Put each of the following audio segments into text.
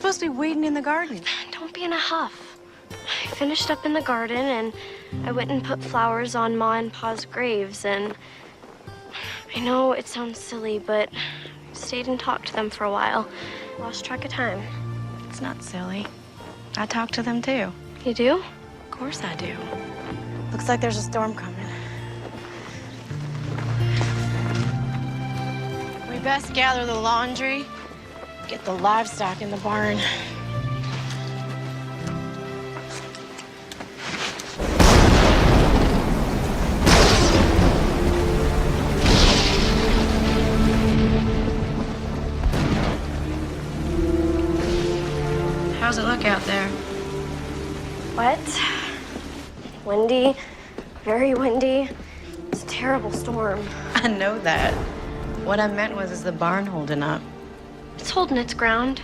supposed to be weeding in the garden. Don't be in a huff. I finished up in the garden, and I went and put flowers on Ma and Pa's graves, and I know it sounds silly, but I stayed and talked to them for a while. Lost track of time. It's not silly. I talk to them, too. You do? Of course I do. Looks like there's a storm coming. We best gather the laundry, get the livestock in the barn. How's it look out there? Wet, windy, very windy. It's a terrible storm. I know that. What I meant was, is the barn holding up? It's holding its ground.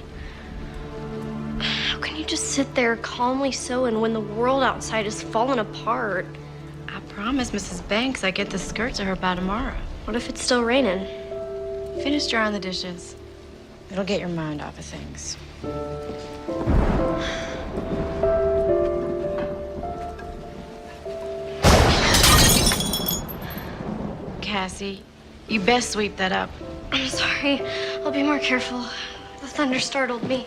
How can you just sit there calmly sewing when the world outside is falling apart? I promised Mrs. Banks I'd get the skirt to her by tomorrow. What if it's still raining? Finish drying the dishes. It'll get your mind off of things. Cassie, you best sweep that up. I'm sorry. I'll be more careful. The thunder startled me.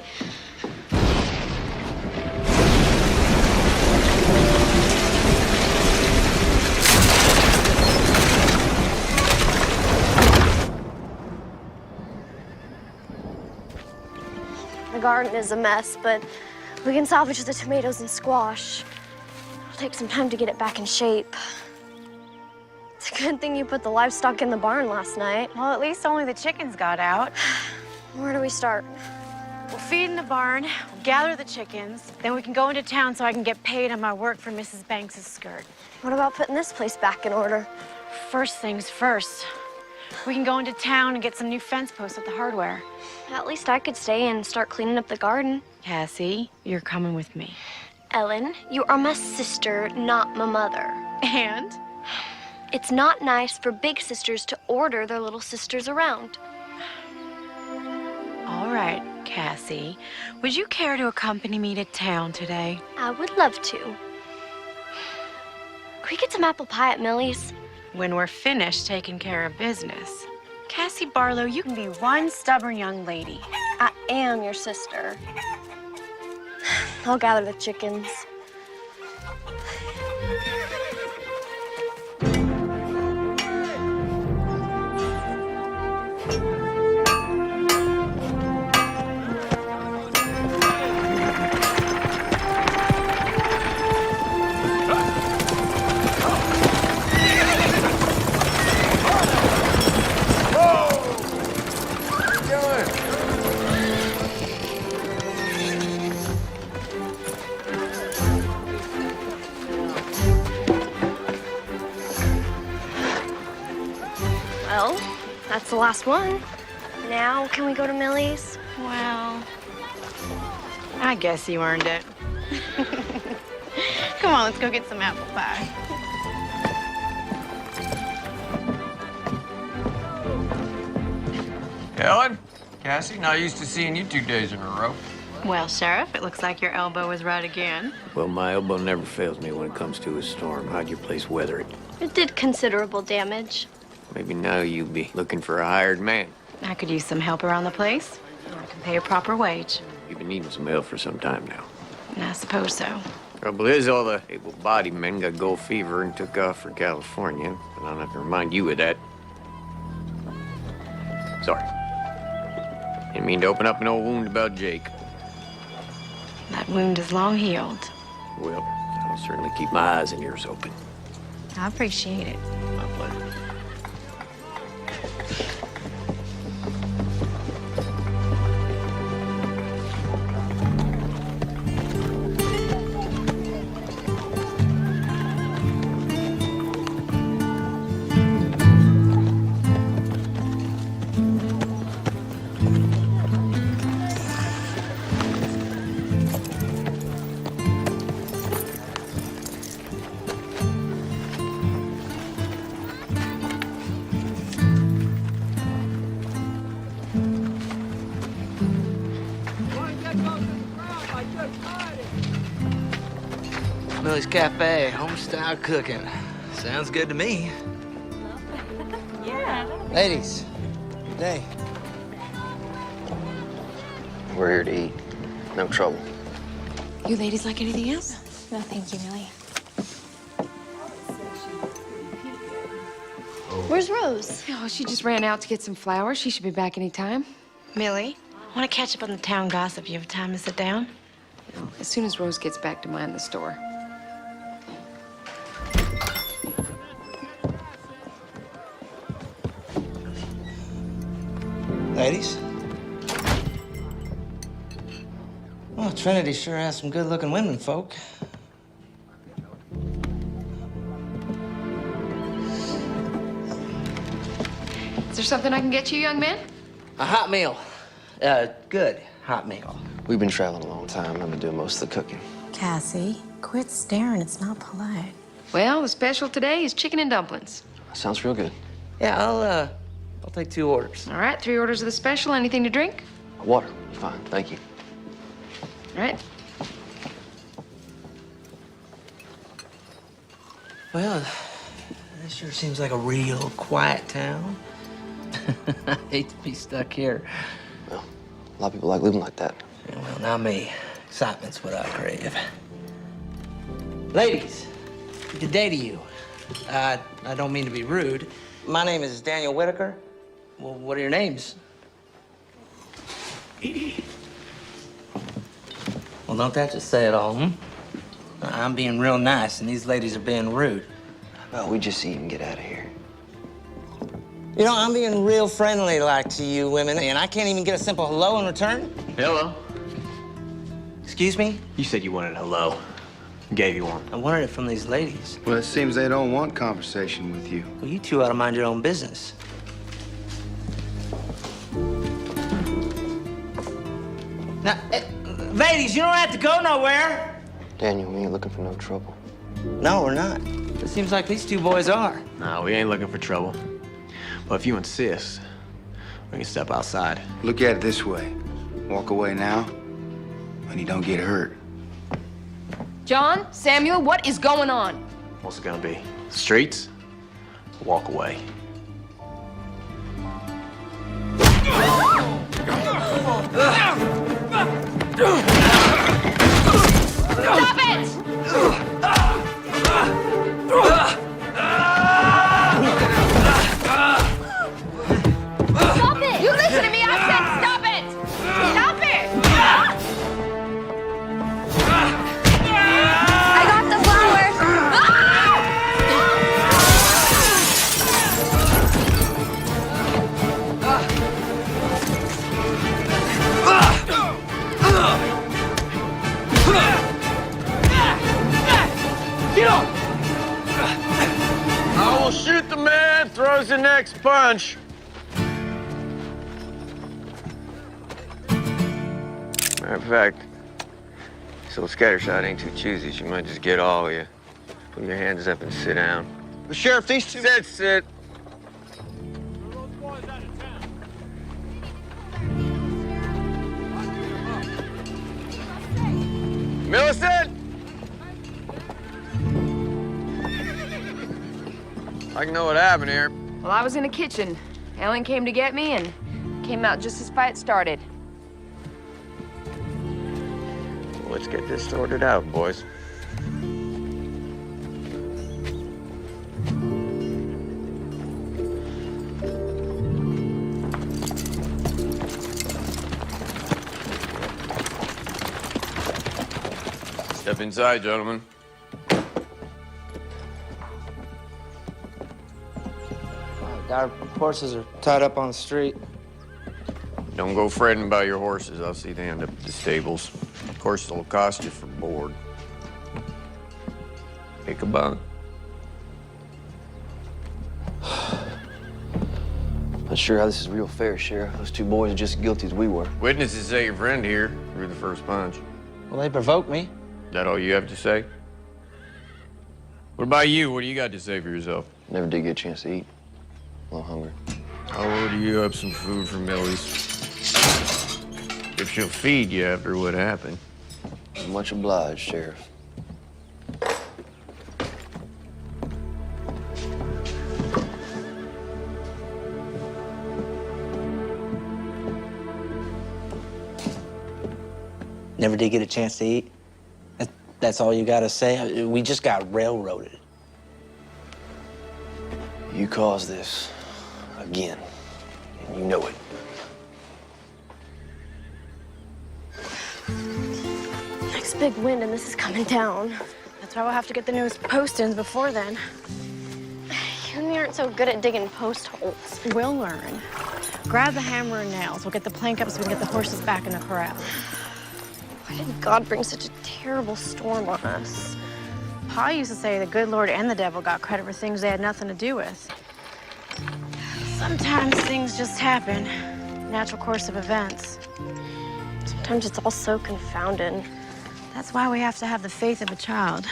The garden is a mess, but we can salvage the tomatoes and squash. It'll take some time to get it back in shape. It's a good thing you put the livestock in the barn last night. Well, at least only the chickens got out. Where do we start? We'll feed in the barn, we'll gather the chickens, then we can go into town so I can get paid on my work for Mrs. Banks' skirt. What about putting this place back in order? First things first. We can go into town and get some new fence posts at the hardware. At least I could stay and start cleaning up the garden. Cassie, you're coming with me. Ellen, you are my sister, not my mother. And? It's not nice for big sisters to order their little sisters around. All right, Cassie. Would you care to accompany me to town today? I would love to. Can we get some apple pie at Millie's? When we're finished taking care of business. Cassie Barlow, you can be one stubborn young lady. I am your sister. I'll gather the chickens. Well, that's the last one. Now, can we go to Millie's? Well, I guess you earned it. Come on, let's go get some apple pie. Ellen, Cassie, not used to seeing you 2 days in a row. Well, Sheriff, it looks like your elbow was right again. Well, my elbow never fails me when it comes to a storm. How'd your place weather it? It did considerable damage. Maybe now you'll be looking for a hired man. I could use some help around the place. I can pay a proper wage. You've been needing some help for some time now. I suppose so. Trouble is, all the able-bodied men got gold fever and took off for California. But I don't have to remind you of that. Sorry. Didn't mean to open up an old wound about Jake. That wound is long healed. Well, I'll certainly keep my eyes and ears open. I appreciate it. My pleasure. Millie's Cafe, home-style cooking. Sounds good to me. Yeah. Ladies, good day. We're here to eat. No trouble. You ladies like anything else? No, thank you, Millie. Where's Rose? Oh, she just ran out to get some flowers. She should be back any time. Millie, I want to catch up on the town gossip. You have time to sit down? As soon as Rose gets back to mind the store. Ladies? Well, Trinity sure has some good-looking women, folk. Is there something I can get you, young man? A hot meal. Good hot meal. We've been traveling a long time. I've been doing most of the cooking. Cassie, quit staring. It's not polite. Well, the special today is chicken and dumplings. Sounds real good. Yeah, I'll take 2 orders. All right, 3 orders of the special. Anything to drink? Water. Fine. Thank you. All right. Well, this sure seems like a real quiet town. I hate to be stuck here. Well, a lot of people like living like that. Yeah, well, not me. Excitement's what I crave. Ladies, good day to you. I don't mean to be rude. My name is Daniel Whitaker. Well, what are your names? Well, don't that just say it all, hmm? I'm being real nice, and these ladies are being rude. Well, we just eat and get out of here. You know, I'm being real friendly like to you women, and I can't even get a simple hello in return. Hello. Excuse me? You said you wanted a hello. Gave you one. I wanted it from these ladies. Well, it seems they don't want conversation with you. Well, you two ought to mind your own business. Now, ladies, you don't have to go nowhere. Daniel, we ain't looking for no trouble. No, we're not. It seems like these 2 boys are. No, we ain't looking for trouble. But if you insist, we can step outside. Look at it this way. Walk away now, and you don't get hurt. John, Samuel, what is going on? What's it gonna be? Streets? Walk away. Stop it! Stop it! You listen to me! I said stop it! Stop it! I got the flowers! I will shoot the man, throws the next punch. Matter of fact, this little scattershot ain't too choosy. She might just get all of you. Put your hands up and sit down. But Sheriff, these 2... Sit. Millicent! I can know what happened here. Well, I was in the kitchen. Ellen came to get me and came out just as fight started. Let's get this sorted out, boys. Step inside, gentlemen. Our horses are tied up on the street. Don't go fretting about your horses. I'll see they end up at the stables. Of course, it'll cost you for board. Take a bunk. Not sure how this is real fair, Sheriff. Those 2 boys are just as guilty as we were. Witnesses say your friend here threw the first punch. Well, they provoked me. That all you have to say? What about you? What do you got to say for yourself? Never did get a chance to eat. A little hungry. I'll order you up some food from Millie's. If she'll feed you after what happened. Much obliged, Sheriff. Never did get a chance to eat? That's all you gotta say? We just got railroaded. You caused this again, and you know it. Next big wind and this is coming down. That's why we'll have to get the newest post-ins before then. You and me aren't so good at digging post holes. We'll learn. Grab the hammer and nails. We'll get the plank up so we can get the horses back in the corral. Why did God bring such a terrible storm on us? Pa used to say the good Lord and the devil got credit for things they had nothing to do with. Sometimes things just happen. Natural course of events. Sometimes it's all so confounded. That's why we have to have the faith of a child.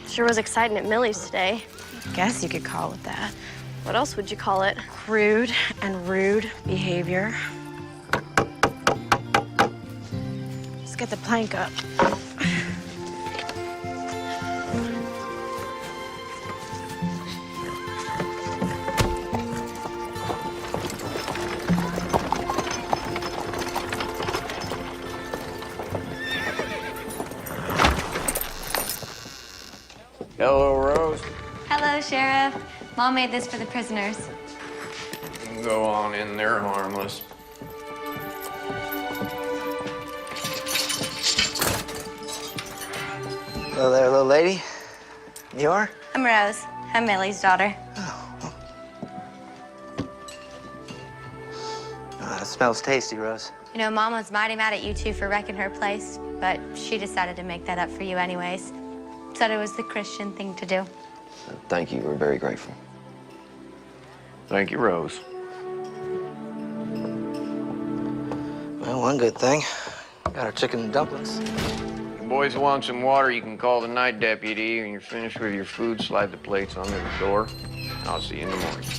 Sure was exciting at Millie's today. Guess you could call it that. What else would you call it? Crude and rude behavior. Let's get the plank up. Hello, Rose. Hello, Sheriff. Mom made this for the prisoners. Go on in there, harmless. Hello there, little lady. You are? I'm Rose. I'm Millie's daughter. It smells tasty, Rose. You know, Mom was mighty mad at you two for wrecking her place, but she decided to make that up for you anyways. Said it was the Christian thing to do. Thank you. We're very grateful. Thank you, Rose. Well, one good thing. Got our chicken and dumplings. If you boys want some water, you can call the night deputy. When you're finished with your food, slide the plates under the door. I'll see you in the morning.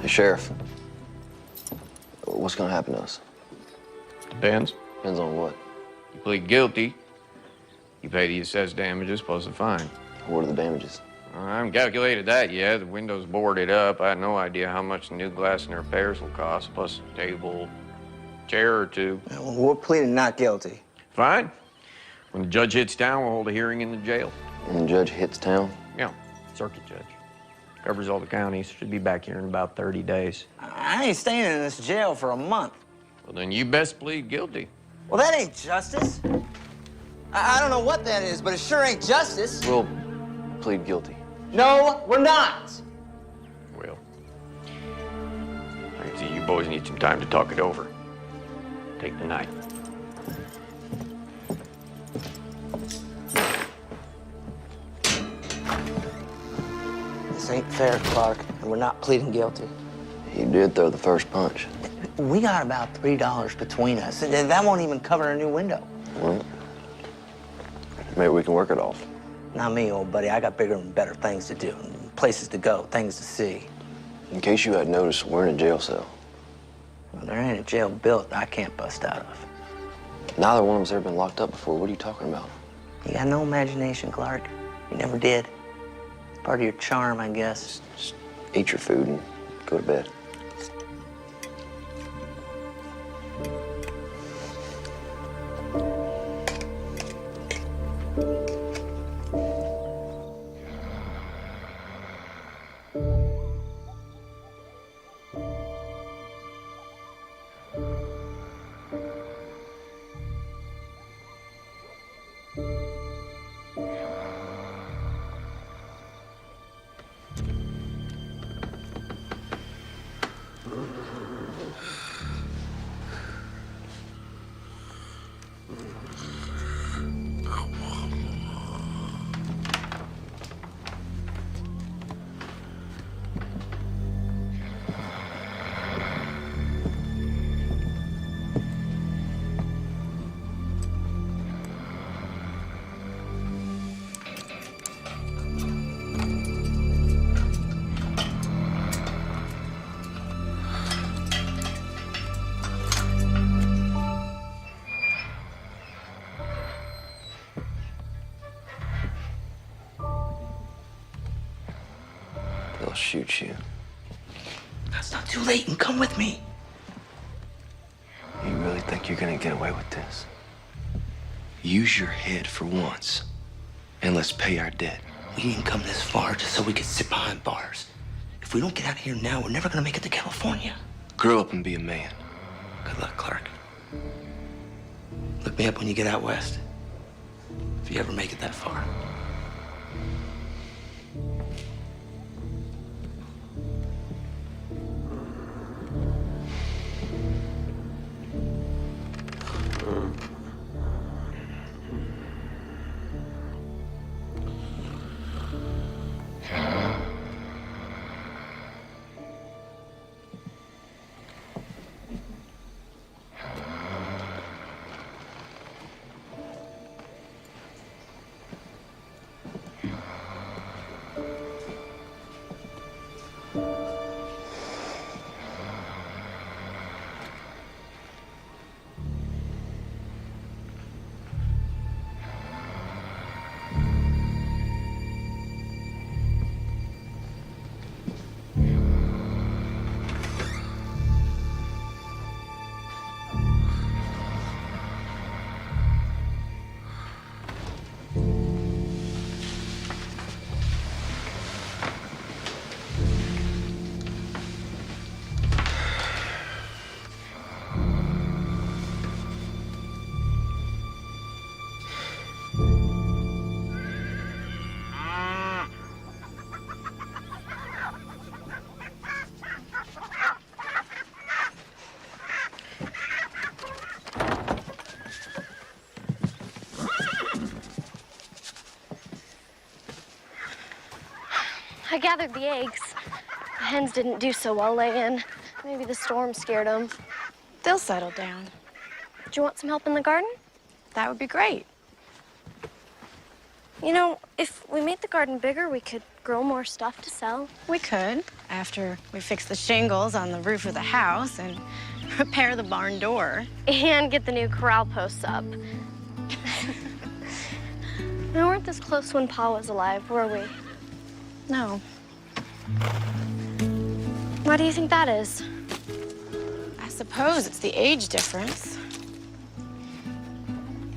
Hey, Sheriff. What's gonna happen to us? Depends. Depends on what. You plead guilty, you pay the assessed damages plus a fine. What are the damages? I haven't calculated that yet. The window's boarded up. I had no idea how much the new glass and repairs will cost, plus a table, chair or two. Well, we're pleading not guilty. Fine. When the judge hits town, we'll hold a hearing in the jail. When the judge hits town? Yeah, circuit judge. Covers all the counties. Should be back here in about 30 days. I ain't staying in this jail for a month. Well, then you best plead guilty. Well, that ain't justice. I don't know what that is, but it sure ain't justice. We'll plead guilty. No, we're not. Well, I can see you boys need some time to talk it over. Take the night. This ain't fair, Clark, and we're not pleading guilty. He did throw the first punch. We got about $3 between us, and that won't even cover a new window. Well, maybe we can work it off. Not me, old buddy. I got bigger and better things to do, places to go, things to see. In case you hadn't noticed, we're in a jail cell. Well, there ain't a jail built I can't bust out of. Neither one of us ever been locked up before. What are you talking about? You got no imagination, Clark. You never did. It's part of your charm, I guess. Just eat your food and go to bed. shoot you. It's not too late, and come with me. You really think you're gonna get away with this? Use your head for once, and let's pay our debt. We didn't come this far just so we could sit behind bars. If we don't get out of here now, we're never gonna make it to California. Grow up and be a man. Good luck, Clark. Look me up when you get out west. If you ever make it that far. I gathered the eggs. The hens didn't do so well laying. Maybe the storm scared them. They'll settle down. Do you want some help in the garden? That would be great. You know, if we made the garden bigger, we could grow more stuff to sell. We could, after we fix the shingles on the roof of the house and repair the barn door. And get the new corral posts up. We weren't this close when Pa was alive, were we? No. Why do you think that is? I suppose it's the age difference.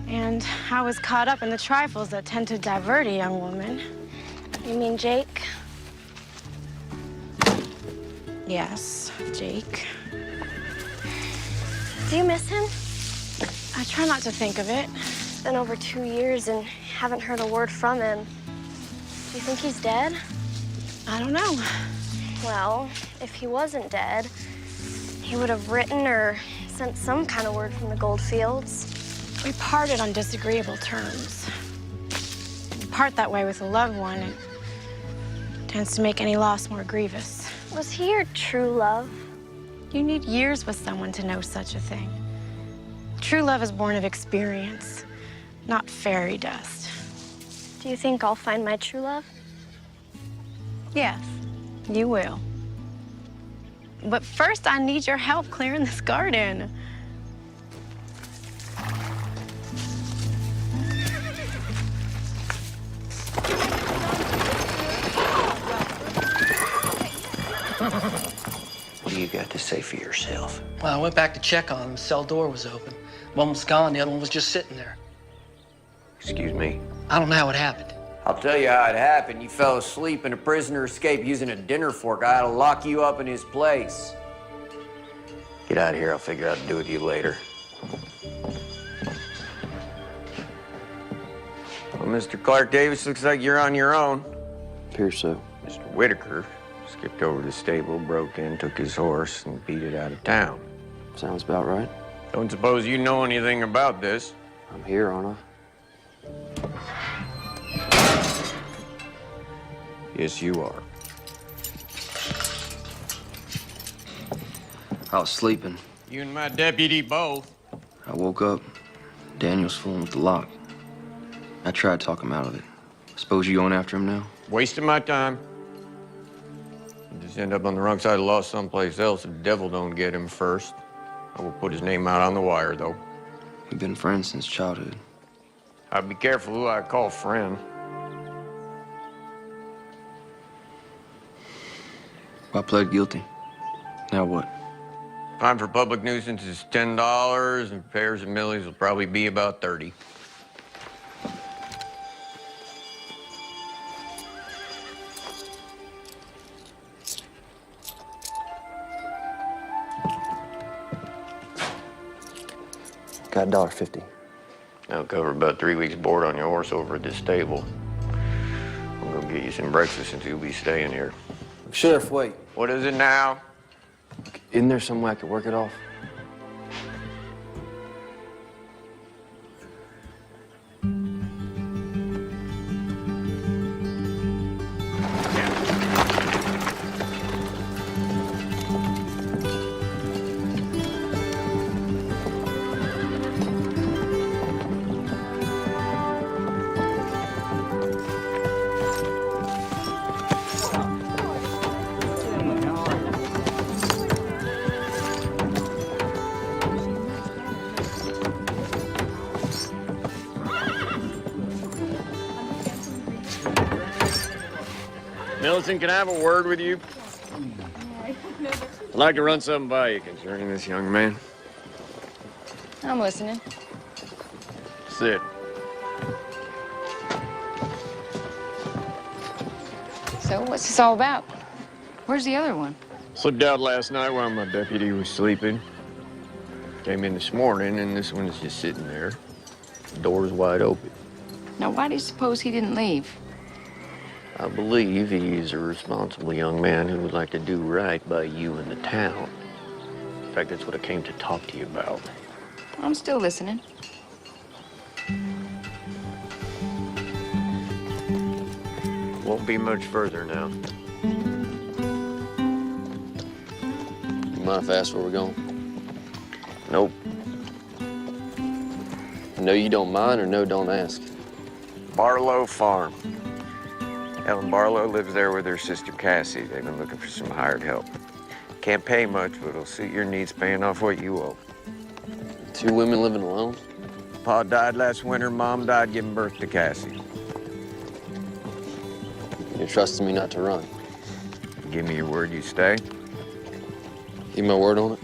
And I was caught up in the trifles that tend to divert a young woman. You mean Jake? Yes, Jake. Do you miss him? I try not to think of it. It's been over 2 years and haven't heard a word from him. Do you think he's dead? I don't know. Well, if he wasn't dead, he would have written or sent some kind of word from the Goldfields. We parted on disagreeable terms. You part that way with a loved one, it tends to make any loss more grievous. Was he your true love? You need years with someone to know such a thing. True love is born of experience, not fairy dust. Do you think I'll find my true love? Yes, you will. But first, I need your help clearing this garden. What do you got to say for yourself? Well, I went back to check on him. The cell door was open. One was gone, the other one was just sitting there. Excuse me. I don't know how it happened. I'll tell you how it happened. You fell asleep and a prisoner escaped using a dinner fork. I had to lock you up in his place. Get out of here. I'll figure out what to do with you later. Well, Mr. Clark Davis, looks like you're on your own. Appears so. Mr. Whitaker skipped over to the stable, broke in, took his horse, and beat it out of town. Sounds about right. Don't suppose you know anything about this. I'm here, aren't I? Yes, you are. I was sleeping. You and my deputy both. I woke up. Daniel's fooling with the lock. I tried to talk him out of it. Suppose you going after him now? Wasting my time. You just end up on the wrong side of the law someplace else if the devil don't get him first. I will put his name out on the wire, though. We've been friends since childhood. I'd be careful who I call friend. I pled guilty. Now what? Fine for public nuisance is $10, and repairs and millies will probably be about 30. Got $1.50. That'll cover about 3 weeks' board on your horse over at this stable. I'm gonna get you some breakfast since you'll be staying here. Sheriff, wait. What is it now? Isn't there some way I could work it off? Millicent, can I have a word with you? I'd like to run something by you concerning this young man. I'm listening. Sit. So, what's this all about? Where's the other one? Slipped out last night while my deputy was sleeping. Came in this morning, and this one is just sitting there. The door's wide open. Now, why do you suppose he didn't leave? I believe he's a responsible young man who would like to do right by you and the town. In fact, that's what I came to talk to you about. I'm still listening. Won't be much further now. You mind if I ask where we're going? Nope. No, you don't mind, or no, don't ask? Barlow Farm. Ellen Barlow lives there with her sister Cassie. They've been looking for some hired help. Can't pay much, but it'll suit your needs paying off what you owe. 2 women living alone? Pa died last winter, Mom died giving birth to Cassie. You're trusting me not to run. Give me your word you stay. Give my word on it?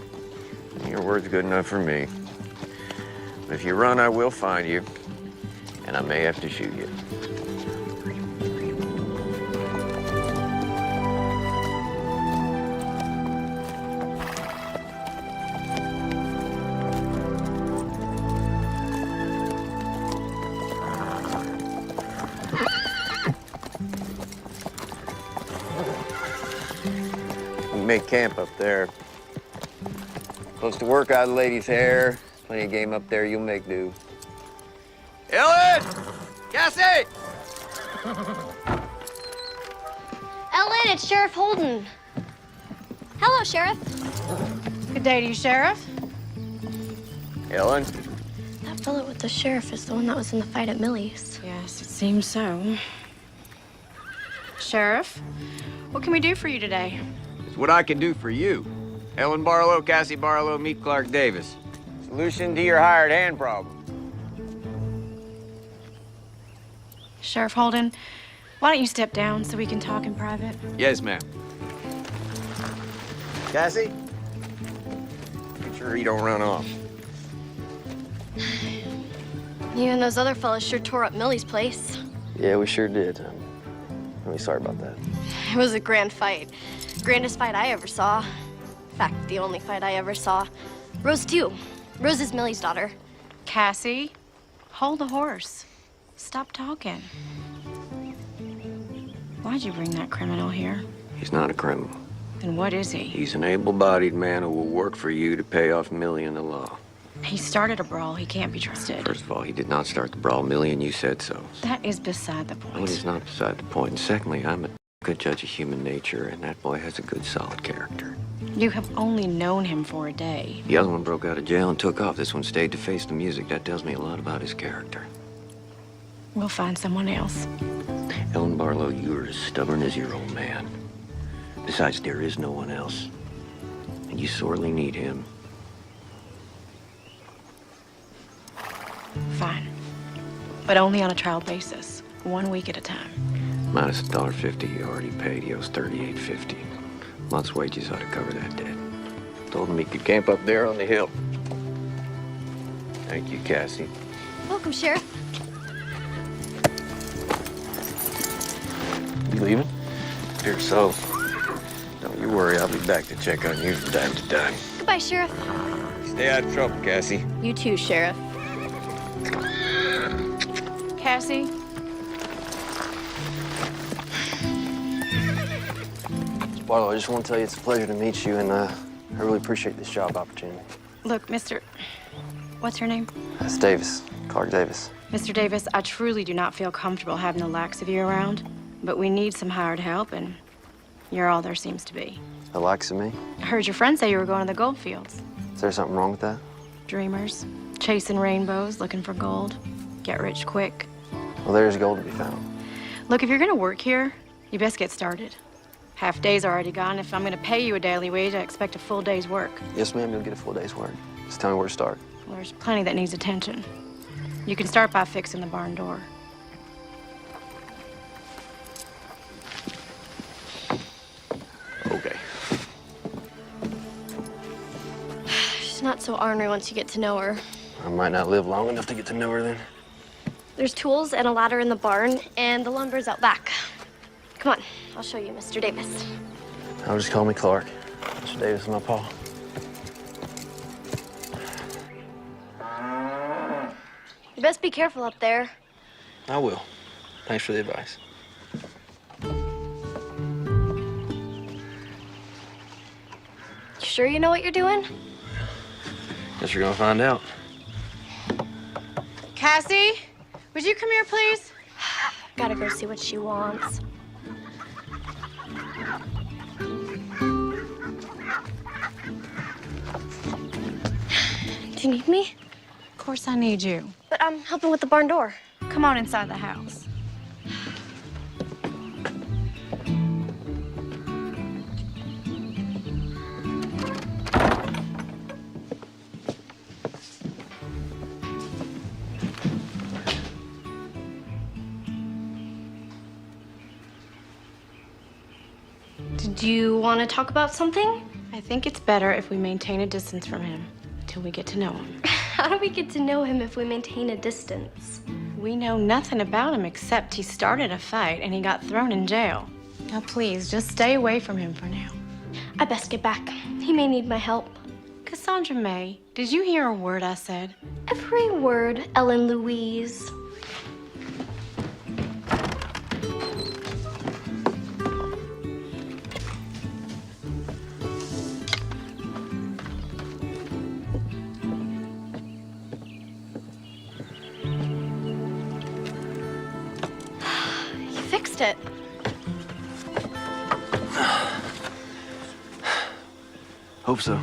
Your word's good enough for me. But if you run, I will find you, and I may have to shoot you. Make camp up there. Close to work out of the lady's hair. Plenty of game up there, you'll make do. Ellen! Cassie! Ellen, it's Sheriff Holden. Hello, Sheriff. Good day to you, Sheriff. Ellen? That fellow with the sheriff is the one that was in the fight at Millie's. Yes, it seems so. Sheriff, what can we do for you today? It's what I can do for you. Ellen Barlow, Cassie Barlow, meet Clark Davis. Solution to your hired hand problem. Sheriff Holden, why don't you step down so we can talk in private? Yes, ma'am. Cassie? Make sure he don't run off. You and those other fellas sure tore up Millie's place. Yeah, we sure did. I'm really sorry about that. It was a grand fight. Grandest fight I ever saw. In fact, the only fight I ever saw. Rose, too. Rose is Millie's daughter. Cassie, hold the horse. Stop talking. Why'd you bring that criminal here? He's not a criminal. Then what is he? He's an able-bodied man who will work for you to pay off Millie and the law. He started a brawl. He can't be trusted. First of all, he did not start the brawl. Millie and you said so. That is beside the Well, point. it's not beside the point. And secondly, I'm a good judge of human nature, and that boy has a good, solid character. You have only known him for a day. The other one broke out of jail and took off. This one stayed to face the music. That tells me a lot about his character. We'll find someone else. Ellen Barlow, you're as stubborn as your old man. Besides, there is no one else. And you sorely need him. Fine. But only on a trial basis. 1 week at a time. Minus $1.50 you already paid. He owes $38.50. Month's wages ought to cover that debt. Told him he could camp up there on the hill. Thank you, Cassie. Welcome, Sheriff. You leaving? Dear soul. Don't you worry, I'll be back to check on you from time to time. Goodbye, Sheriff. Stay out of trouble, Cassie. You too, Sheriff. Cassie? Barlow, I just want to tell you it's a pleasure to meet you, and I really appreciate this job opportunity. Look, what's your name? It's Davis, Clark Davis. Mr. Davis, I truly do not feel comfortable having the likes of you around, but we need some hired help, and you're all there seems to be. The likes of me? I heard your friend say you were going to the gold fields. Is there something wrong with that? Dreamers, chasing rainbows, looking for gold, get rich quick. Well, there's gold to be found. Look, if you're gonna work here, you best get started. Half day's already gone. If I'm gonna pay you a daily wage, I expect a full day's work. Yes, ma'am, you'll get a full day's work. Just tell me where to start. Well, there's plenty that needs attention. You can start by fixing the barn door. Okay. She's not so ornery once you get to know her. I might not live long enough to get to know her then. There's tools and a ladder in the barn, and the lumber's out back. Come on, I'll show you, Mr. Davis. I'll just call me Clark. Mr. Davis is my pa. You best be careful up there. I will. Thanks for the advice. You sure you know what you're doing? Guess you're gonna find out. Cassie, would you come here, please? Gotta go see what she wants. Do you need me? Of course I need you. But I'm helping with the barn door. Come on inside the house. Did you want to talk about something? I think it's better if we maintain a distance from him until we get to know him. How do we get to know him if we maintain a distance? We know nothing about him except he started a fight and he got thrown in jail. Now, please, just stay away from him for now. I best get back. He may need my help. Cassandra May, did you hear a word I said? Every word, Ellen Louise. You fixed it. Hope so.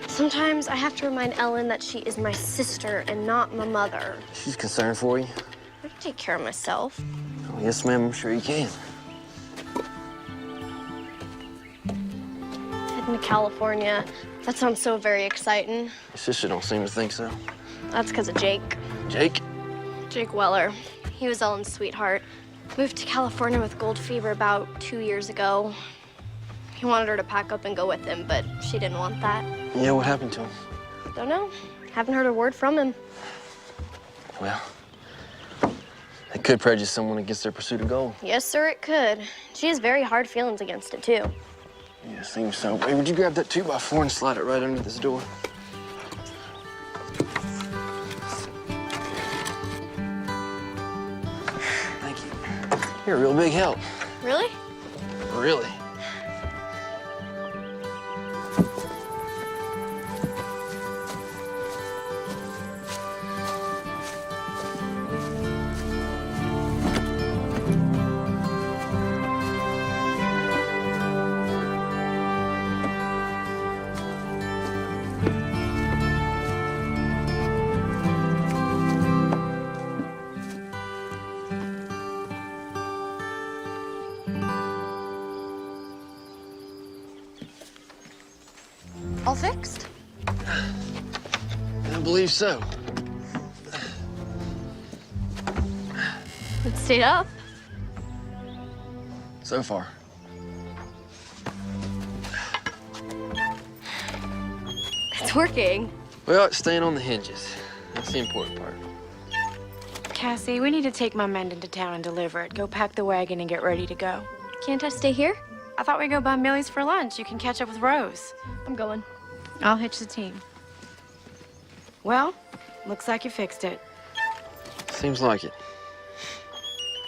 Sometimes I have to remind Ellen that she is my sister and not my mother. She's concerned for you. I can take care of myself. Oh, yes, ma'am, I'm sure you can. Heading to California. That sounds so very exciting. Your sister don't seem to think so. That's because of Jake. Jake? Jake Weller. He was Ellen's sweetheart. Moved to California with gold fever about 2 years ago. He wanted her to pack up and go with him, but she didn't want that. Yeah, what happened to him? Don't know. Haven't heard a word from him. Well, it could prejudice someone against their pursuit of gold. Yes, sir, it could. She has very hard feelings against it, too. Yeah, seems so. Hey, would you grab that 2x4 and slide it right under this door? Thank you. You're a real big help. Really? Really? All fixed? I believe so. It stayed up. So far. It's working. Well, it's staying on the hinges. That's the important part. Cassie, we need to take my mend into town and deliver it. Go pack the wagon and get ready to go. Can't I stay here? I thought we'd go by Millie's for lunch. You can catch up with Rose. I'm going. I'll hitch the team. Well, looks like you fixed it. Seems like it.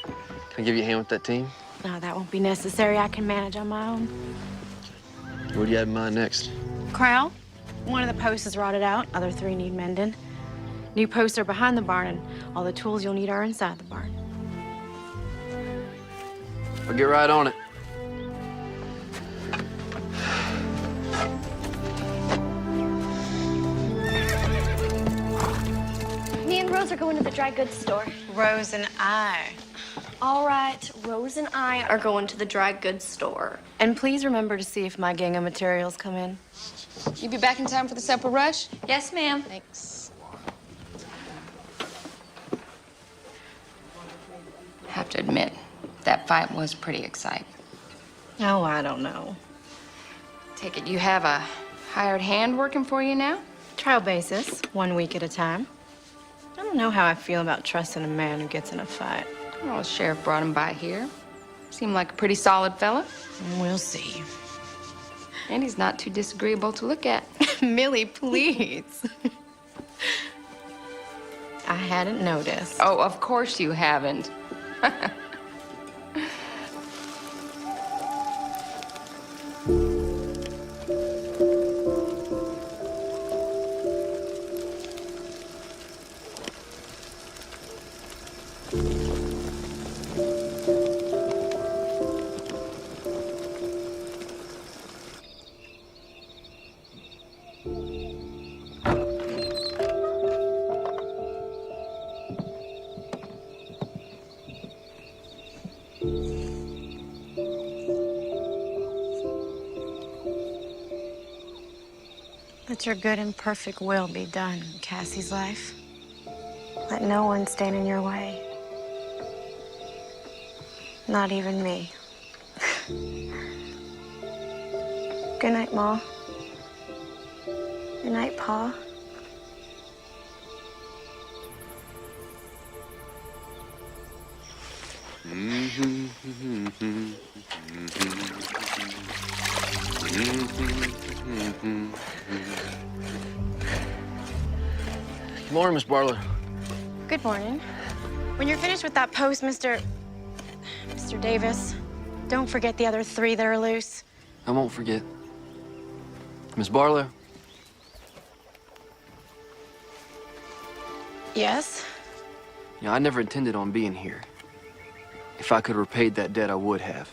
Can I give you a hand with that team? No, that won't be necessary. I can manage on my own. What do you have in mind next? Corral, one of the posts is rotted out. Other 3 need mending. New posts are behind the barn, and all the tools you'll need are inside the barn. I'll get right on it. Me and Rose are going to the dry goods store. Rose and I. All right, Rose and I are going to the dry goods store. And please remember to see if my gang of materials come in. You be back in time for the supper rush? Yes, ma'am. Thanks. Have to admit, that fight was pretty exciting. Oh, I don't know. Take it you have a hired hand working for you now? Trial basis, 1 week at a time. I don't know how I feel about trusting a man who gets in a fight. Well, the sheriff brought him by here. Seemed like a pretty solid fella. We'll see. And he's not too disagreeable to look at. Millie, please. I hadn't noticed. Oh, of course you haven't. Let your good and perfect will be done in Cassie's life. Let no one stand in your way. Not even me. Good night, Ma. Good night, Pa. Good morning, Miss Barlow. Good morning. When you're finished with that post, Mr. Davis, don't forget the other 3 that are loose. I won't forget. Miss Barlow, Yes? you know, I never intended on being here. If I could have repaid that debt, I would have.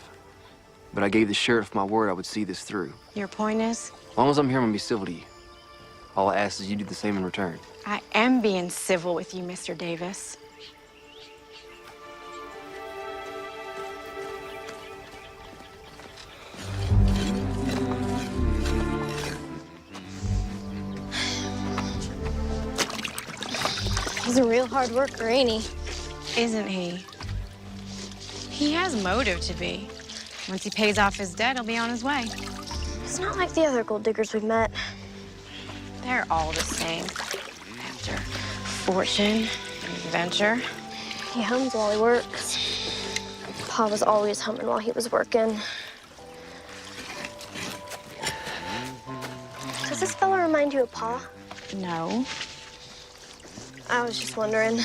But I gave the sheriff my word I would see this through. Your point is? As long as I'm here, I'm gonna be civil to you. All I ask is you do the same in return. I am being civil with you, Mr. Davis. He's a real hard worker, ain't he? Isn't he? He has motive to be. Once he pays off his debt, he'll be on his way. He's not like the other gold diggers we've met. They're all the same. After fortune and adventure. He hums while he works. Pa was always humming while he was working. Does this fella remind you of Pa? No. I was just wondering.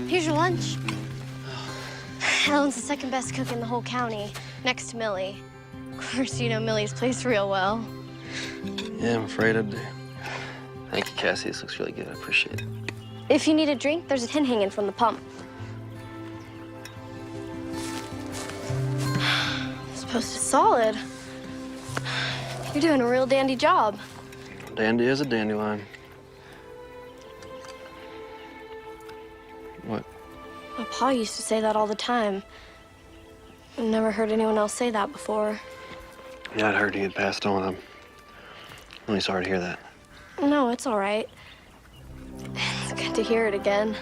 Here's your lunch. Ellen's the second best cook in the whole county, next to Millie. Of course, you know Millie's place real well. Yeah, I'm afraid I do. Thank you, Cassie. This looks really good. I appreciate it. If you need a drink, there's a tin hanging from the pump. This post is solid. You're doing a real dandy job. Dandy is a dandelion. What? My pa used to say that all the time. I've never heard anyone else say that before. Yeah, I'd heard he had passed on. I'm really sorry to hear that. No, it's all right. It's good to hear it again.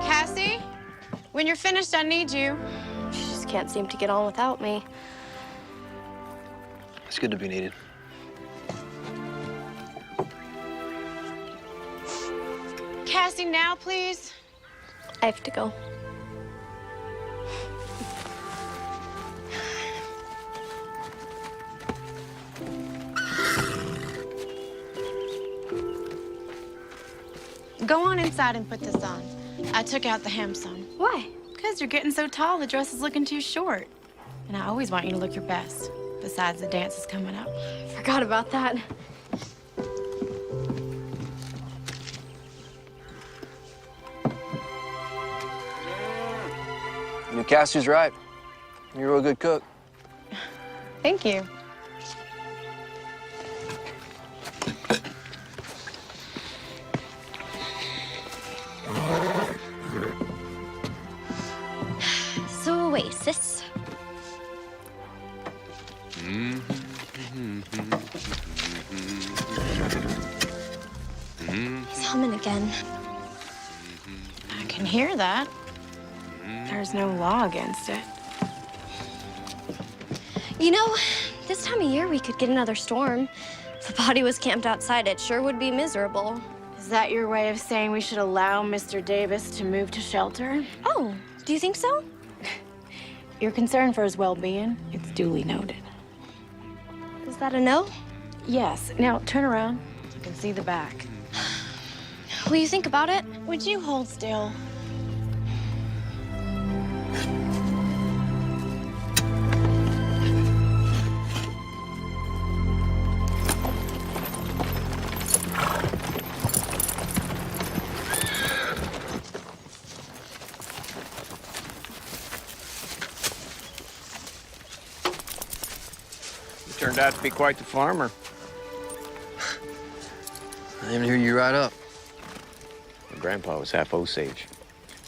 Cassie, when you're finished, I need you. She just can't seem to get on without me. It's good to be needed. Cassie, now, please. I have to go. Go on inside and put this on. I took out the hem some. Why? Because you're getting so tall, the dress is looking too short. And I always want you to look your best. Besides, the dance is coming up. Forgot about that. You know, Cassie's right. You're a real good cook. Thank you. So, Oasis. He's humming again. I can hear that. There's no law against it. You know, this time of year we could get another storm. If the body was camped outside, it sure would be miserable. Is that your way of saying we should allow Mr. Davis to move to shelter? Oh, do you think so? You're concerned for his well-being. It's duly noted. Is that a no? Yes. Now, turn around. You can see the back. Will you think about it? Would you hold still? You turned out to be quite the farmer. I didn't hear you right up. My grandpa was half Osage.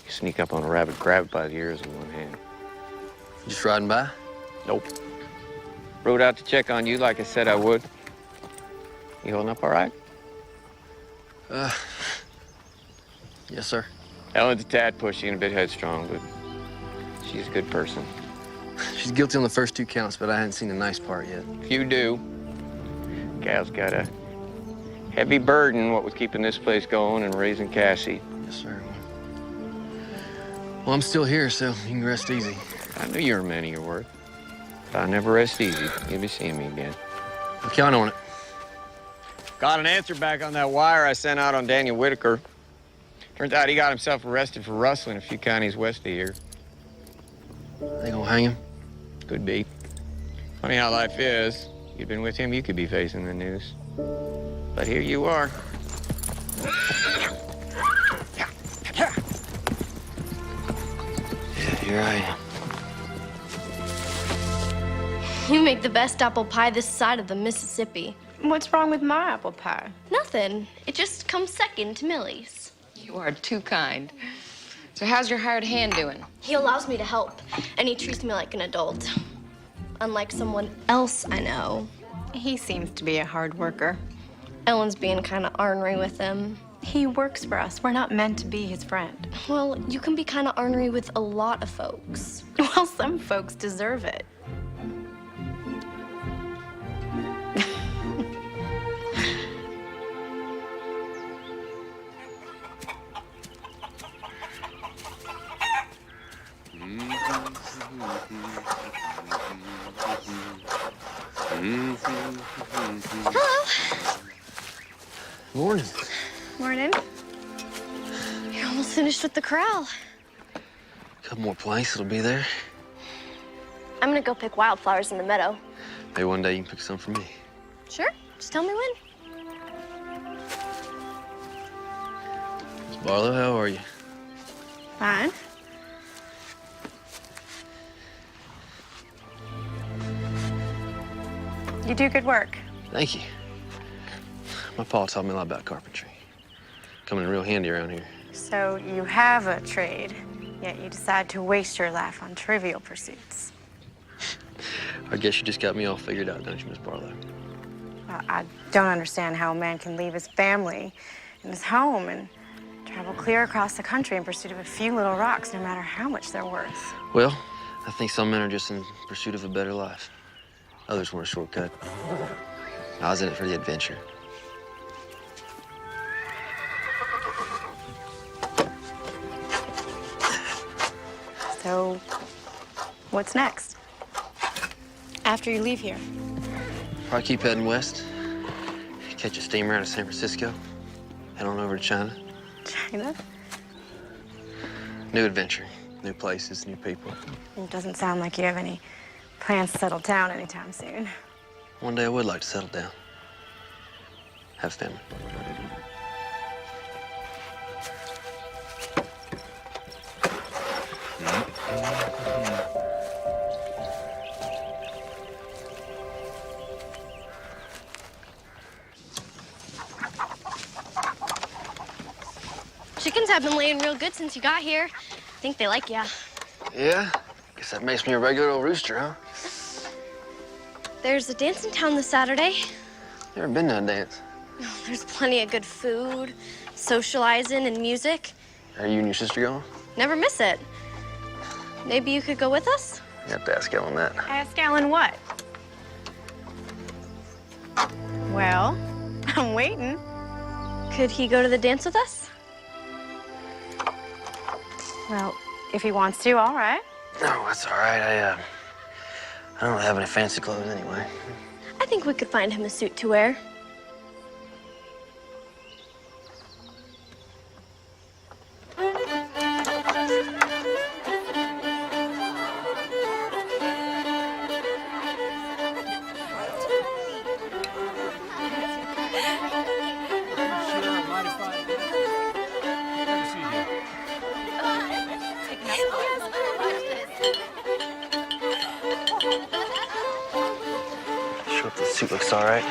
You sneak up on a rabbit, grab it by the ears in one hand. Just riding by? Nope. Rode out to check on you like I said I would. You holding up all right? Yes, sir. Ellen's a tad pushy and a bit headstrong, but she's a good person. She's guilty on the first 2 counts, but I hadn't seen the nice part yet. You do. Gal's got a heavy burden, what with keeping this place going and raising Cassie. Yes, sir. Well, I'm still here, so you can rest easy. I knew you were a man of your word. But I never rest easy. You'll be seeing me again. I'll count on it. Got an answer back on that wire I sent out on Daniel Whitaker. Turns out he got himself arrested for rustling a few counties west of here. They gonna hang him? Could be. Funny how life is. You'd been with him, you could be facing the news. But here you are. Yeah, here I am. You make the best apple pie this side of the Mississippi. What's wrong with my apple pie? Nothing. It just comes second to Millie's. You are too kind. So how's your hired hand doing? He allows me to help, and he treats me like an adult. Unlike someone else I know. He seems to be a hard worker. Ellen's being kind of ornery with him. He works for us. We're not meant to be his friend. Well, you can be kind of ornery with a lot of folks. Well, some folks deserve it. Hello. Morning. Morning. You're almost finished with the corral. Couple more planks, it'll be there. I'm gonna go pick wildflowers in the meadow. Maybe one day you can pick some for me. Sure. Just tell me when. Miss Barlow, how are you? Fine. You do good work. Thank you. My pa taught me a lot about carpentry. Coming in real handy around here. So you have a trade, yet you decide to waste your life on trivial pursuits. I guess you just got me all figured out, don't you, Miss Barlow? Well, I don't understand how a man can leave his family and his home and travel clear across the country in pursuit of a few little rocks, no matter how much they're worth. Well, I think some men are just in pursuit of a better life. Others want a shortcut. I was in it for the adventure. So, what's next? After you leave here? Probably keep heading west. Catch a steamer out of San Francisco. Head on over to China. China? New adventure. New places, new people. It doesn't sound like you have any plans to settle down anytime soon. One day I would like to settle down. Have family. Chickens have been laying real good since you got here. I think they like ya. Yeah? Guess that makes me a regular old rooster, huh? There's a dance in town this Saturday. Never been to a dance. There's plenty of good food, socializing, and music. Are you and your sister going? Never miss it. Maybe you could go with us? You have to ask Ellen that. Ask Alan what? Well, I'm waiting. Could he go to the dance with us? Well, if he wants to, all right. No, that's all right. I don't have any fancy clothes anyway. I think we could find him a suit to wear. Sure, the suit looks all right.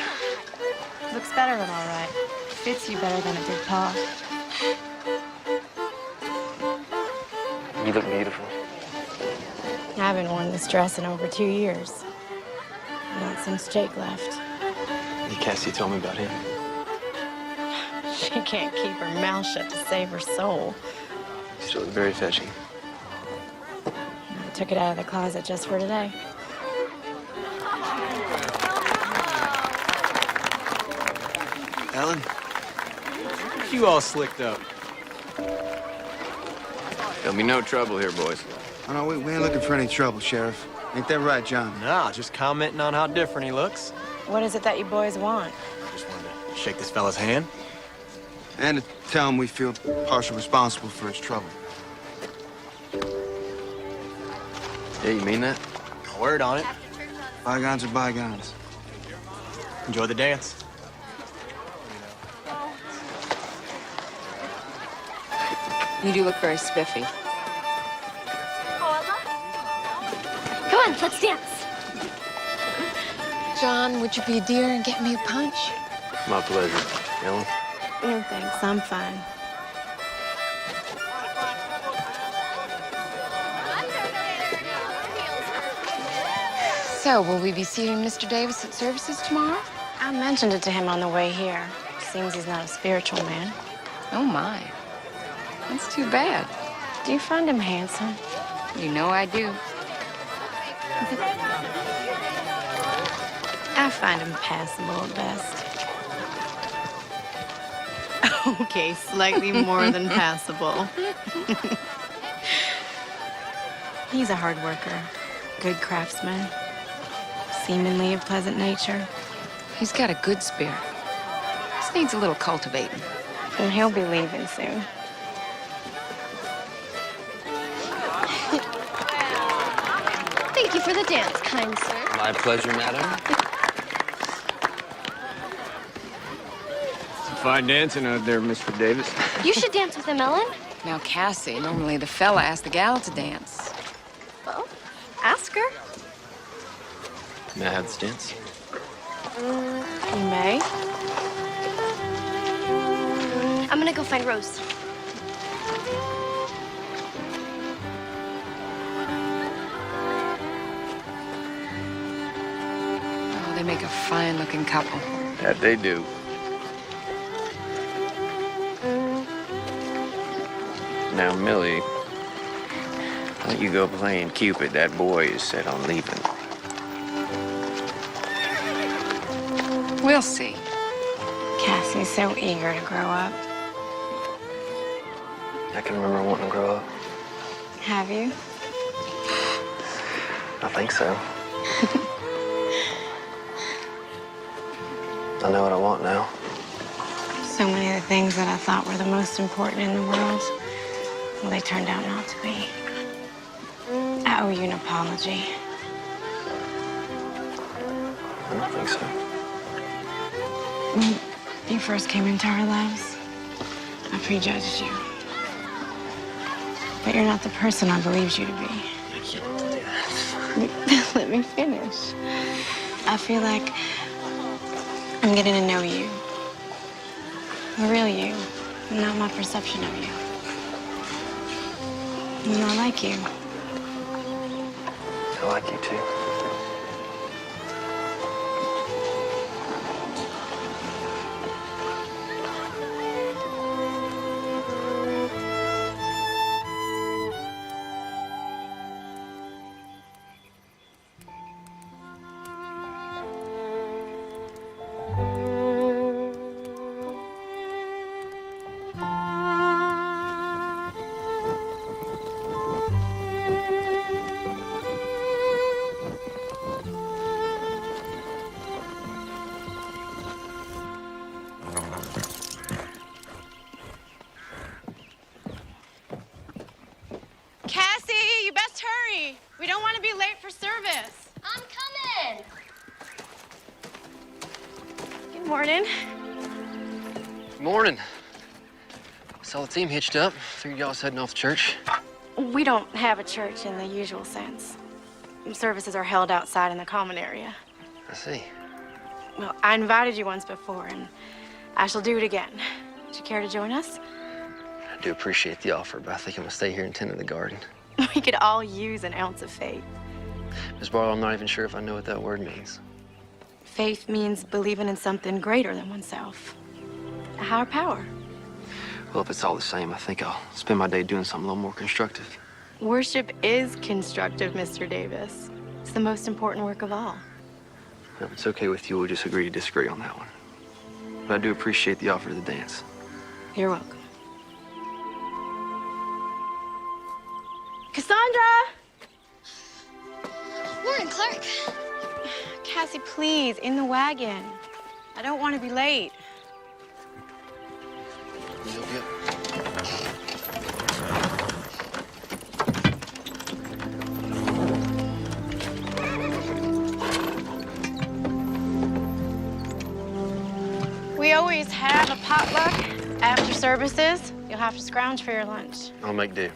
Looks better than all right. Fits you better than it did Paul. You look beautiful. I haven't worn this dress in over 2 years. Not since Jake left. Hey, Cassie told me about him. She can't keep her mouth shut to save her soul. Still look very fetching. I took it out of the closet just for today. Ellen? You all slicked up. There'll be no trouble here, boys. Oh, no, we ain't looking for any trouble, Sheriff. Ain't that right, John? Nah, just commenting on how different he looks. What is it that you boys want? Just wanted to shake this fella's hand. And to tell him we feel partially responsible for his trouble. Yeah, you mean that? A word on it. Bygones are bygones. Enjoy the dance. You do look very spiffy. Come on, let's dance. John, would you be a dear and get me a punch? My pleasure. Ellen? No thanks, I'm fine. So, will we be seeing Mr. Davis at services tomorrow? I mentioned it to him on the way here. Seems he's not a spiritual man. Oh, my. That's too bad. Do you find him handsome? You know I do. I find him passable at best. Okay, slightly more than passable. He's a hard worker, good craftsman, seemingly of pleasant nature. He's got a good spirit. Just needs a little cultivating. And he'll be leaving soon. Thank you for the dance, kind sir. My pleasure, madam. Fine dancing out there, Mr. Davis. You should dance with him, Ellen. Now, Cassie, normally the fella asks the gal to dance. Well, ask her. May I have this dance? You may. I'm gonna go find Rose. make a fine-looking couple. That they do. Now, Millie, why don't you go playing Cupid? That boy is set on leaving. We'll see. Cassie's so eager to grow up. I can remember wanting to grow up. Have you? I think so. I know what I want now. So many of the things that I thought were the most important in the world, well, they turned out not to be. I owe you an apology. I don't think so. When you first came into our lives, I prejudged you. But you're not the person I believed you to be. I can't do that. Let me finish. I feel like I'm getting to know you. The real you, not my perception of you. And I like you. I like you too. Cassie, you best hurry. We don't want to be late for service. I'm coming. Good morning. Good morning. Saw the team hitched up. Figured y'all was heading off to church. We don't have a church in the usual sense. Services are held outside in the common area. I see. Well, I invited you once before, and I shall do it again. Would you care to join us? I do appreciate the offer, but I think I'm gonna stay here and tend to the garden. We could all use an ounce of faith. Miss Barlow, I'm not even sure if I know what that word means. Faith means believing in something greater than oneself. A higher power. Well, if it's all the same, I think I'll spend my day doing something a little more constructive. Worship is constructive, Mr. Davis. It's the most important work of all. If it's okay with you, we'll just agree to disagree on that one. But I do appreciate the offer of the dance. You're welcome. Cassandra! Morning, Clark. Cassie, please, in the wagon. I don't want to be late. We always have a potluck after services. You'll have to scrounge for your lunch. I'll make do.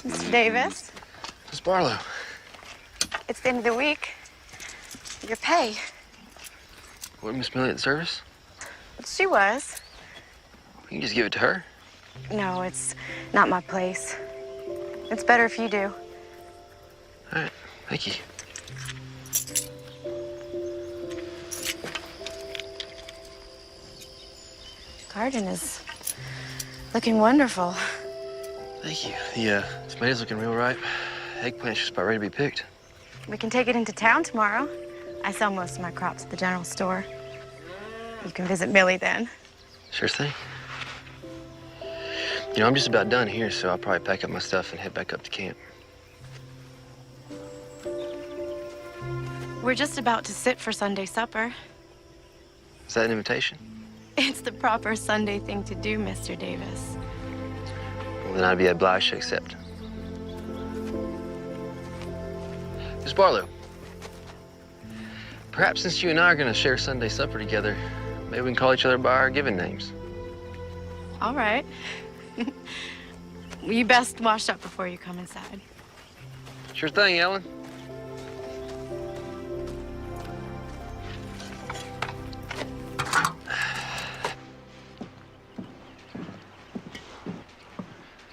Mr. Davis, Miss Barlow. it's the end of the week. Your pay. What, Miss Millie at the service? She was. You can just give it to her. No, it's not my place. It's better if you do. All right, thank you. Garden is looking wonderful. Thank you. The tomatoes looking real ripe. Eggplant's just about ready to be picked. We can take it into town tomorrow. I sell most of my crops at the general store. You can visit Millie then. Sure thing. You know, I'm just about done here, so I'll probably pack up my stuff and head back up to camp. We're just about to sit for Sunday supper. Is that an invitation? It's the proper Sunday thing to do, Mr. Davis. Well, then I'd be obliged to accept. Miss Barlow, perhaps since you and I are going to share Sunday supper together, maybe we can call each other by our given names. All right. You best wash up before you come inside. Sure thing, Ellen.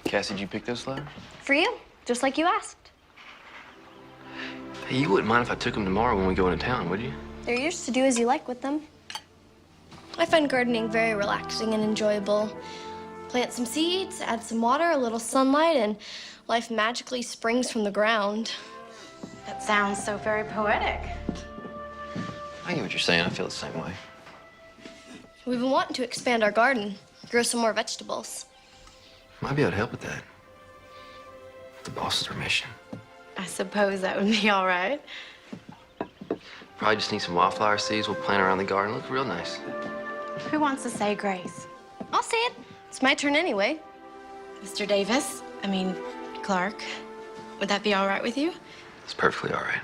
Cassie, did you pick those flowers? For you, just like you asked. Hey, you wouldn't mind if I took them tomorrow when we go into town, would you? They're yours to do as you like with them. I find gardening very relaxing and enjoyable. Plant some seeds, add some water, a little sunlight, and life magically springs from the ground. That sounds so very poetic. I get what you're saying. I feel the same way. We've been wanting to expand our garden, grow some more vegetables. Might be able to help with that. With the boss's permission. I suppose that would be all right. Probably just need some wildflower seeds. We'll plant around the garden. Look real nice. Who wants to say grace? I'll say it. It's my turn anyway. Mr. Davis? Clark. Would that be all right with you? It's perfectly all right.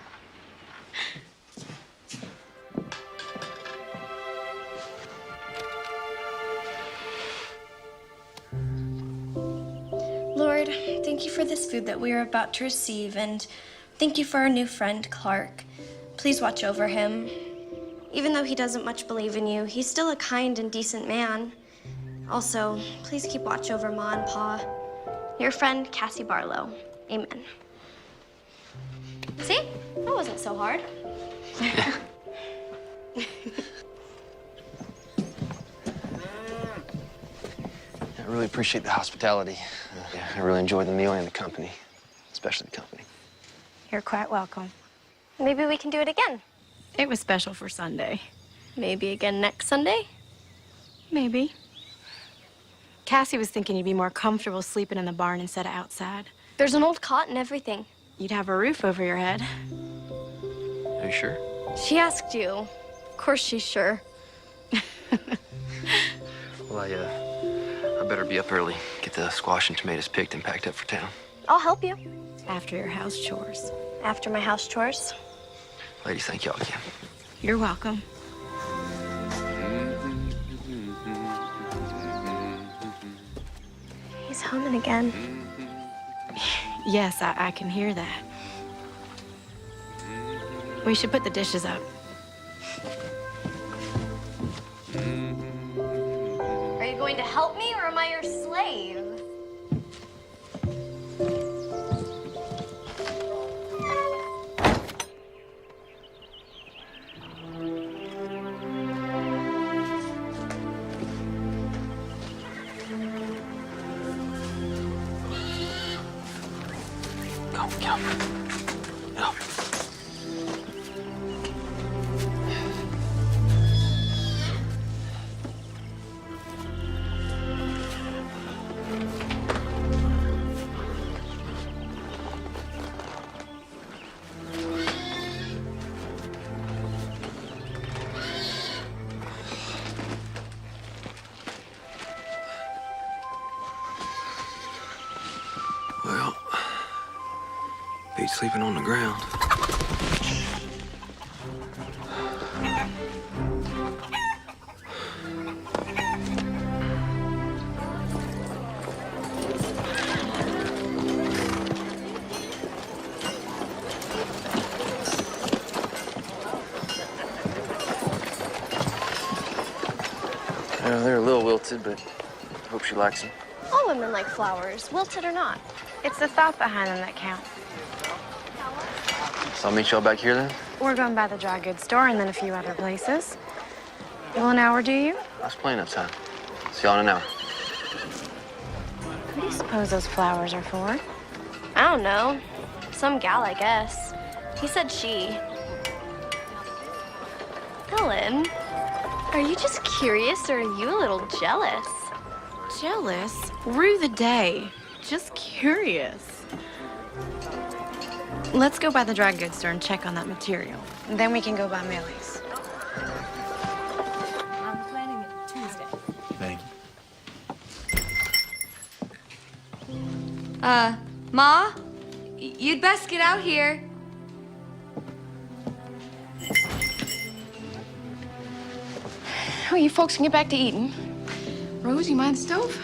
Lord, thank you for this food that we are about to receive, and thank you for our new friend, Clark. Please watch over him. Even though he doesn't much believe in you, he's still a kind and decent man. Also, please keep watch over Ma and Pa. Your friend, Cassie Barlow. Amen. See? That wasn't so hard. I really appreciate the hospitality. I really enjoyed the meal and the company, especially the company. You're quite welcome. Maybe we can do it again. It was special for Sunday. Maybe again next Sunday? Maybe. Cassie was thinking you'd be more comfortable sleeping in the barn instead of outside. There's an old cot and everything. You'd have a roof over your head. Are you sure? She asked you. Of course she's sure. Well, I better be up early. Get the squash and tomatoes picked and packed up for town. I'll help you. After your house chores. After my house chores. Ladies, thank y'all again. You're welcome. He's humming again. Yes, I can hear that. We should put the dishes up. Are you going to help me, or am I your slave? Go, get up. Get up. Well, Pete's sleeping on the ground. They're a little wilted, but I hope she likes them. All women like flowers, wilted or not. It's the thought behind them that counts. So I'll meet y'all back here then? We're going by the dry goods store and then a few other places. Will an hour do you? That's plenty of time. See y'all in an hour. What do you suppose those flowers are for? I don't know. Some gal, I guess. He said she. Ellen, are you just curious or are you a little jealous? Jealous? Rue the day. Just curious. Let's go by the dry goods store and check on that material. And then we can go by Millie's. I'm planning it Tuesday. Thank you. Ma? You'd best get out here. Oh, you folks can get back to eating. Rose, you mind the stove?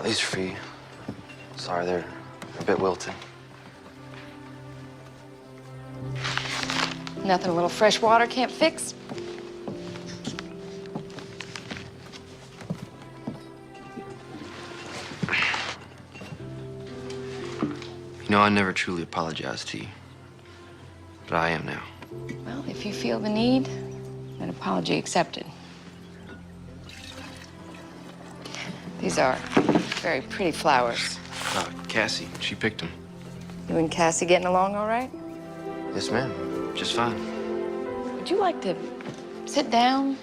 These are for you. Sorry, they're a bit wilted. Nothing a little fresh water can't fix. You know, I never truly apologized to you. But I am now. Well, if you feel the need, an apology accepted. These are very pretty flowers. Cassie, she picked them. You and Cassie getting along all right? Yes, ma'am. Just fine. Would you like to sit down?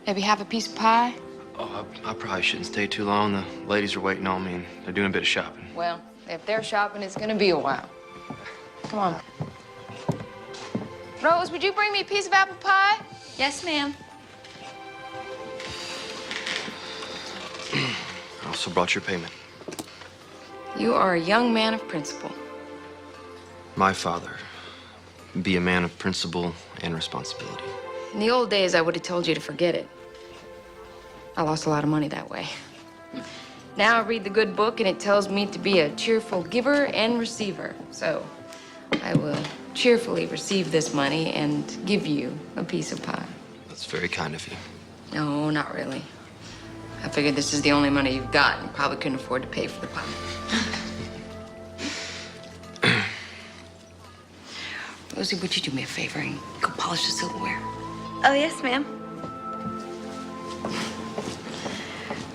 Maybe have a piece of pie? Oh, I probably shouldn't stay too long. The ladies are waiting on me, and they're doing a bit of shopping. Well, if they're shopping, it's gonna be a while. Come on. Rose, would you bring me a piece of apple pie? Yes, ma'am. I also brought your payment. You are a young man of principle. My father, be a man of principle and responsibility. In the old days, I would have told you to forget it. I lost a lot of money that way. Now I read the good book, and it tells me to be a cheerful giver and receiver. So I will cheerfully receive this money and give you a piece of pie. That's very kind of you. No, not really. I figured this is the only money you've got, and probably couldn't afford to pay for the pie. Rosie, would you do me a favor and go polish the silverware? Oh, yes, ma'am.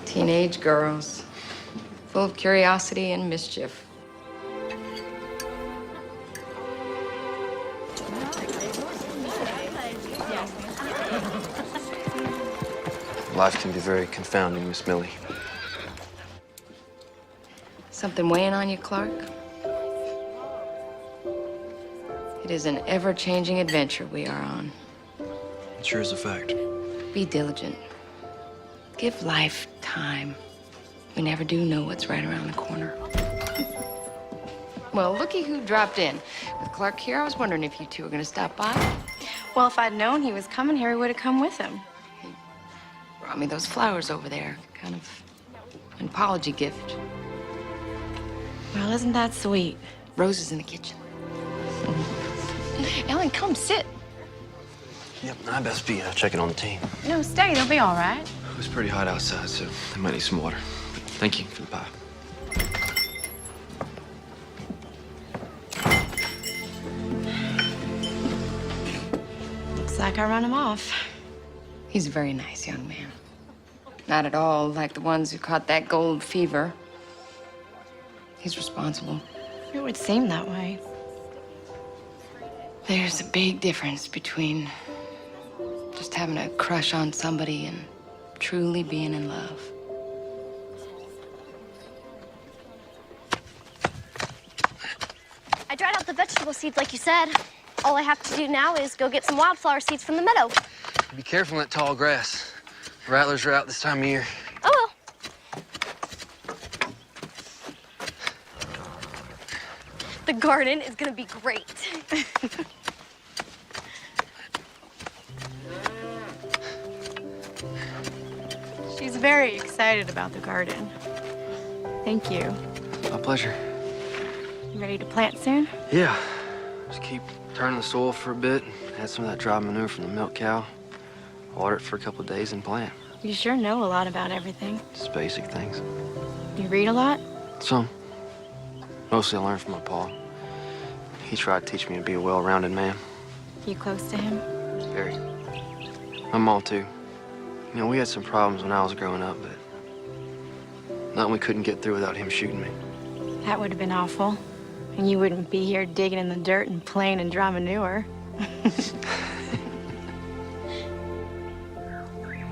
Teenage girls, full of curiosity and mischief. Life can be very confounding, Miss Millie. Something weighing on you, Clark? It is an ever-changing adventure we are on. It sure is a fact. Be diligent. Give life time. We never do know what's right around the corner. Well, looky who dropped in. With Clark here, I was wondering if you two were gonna stop by. Well, if I'd known he was coming here, we would have come with him. Brought me those flowers over there. Kind of an apology gift. Well, isn't that sweet? Rose is in the kitchen. Ellen, come sit. Yep, I best be checking on the team. No, stay. They'll be all right. It was pretty hot outside, so I might need some water. But thank you for the pie. Looks like I run him off. He's a very nice young man. Not at all like the ones who caught that gold fever. He's responsible. It would seem that way. There's a big difference between just having a crush on somebody and truly being in love. I dried out the vegetable seeds like you said. All I have to do now is go get some wildflower seeds from the meadow. Be careful in that tall grass. Rattlers are out this time of year. Oh, well. The garden is gonna be great. She's very excited about the garden. Thank you. My pleasure. You ready to plant soon? Yeah. Just keep turning the soil for a bit. Add some of that dry manure from the milk cow. Water it for a couple of days and plant. You sure know a lot about everything. Just basic things. You read a lot? Some. Mostly I learned from my pa. He tried to teach me to be a well-rounded man. You close to him? Very. My mom, too. You know, we had some problems when I was growing up, but nothing we couldn't get through without him shooting me. That would have been awful. And you wouldn't be here digging in the dirt and playing in dry manure.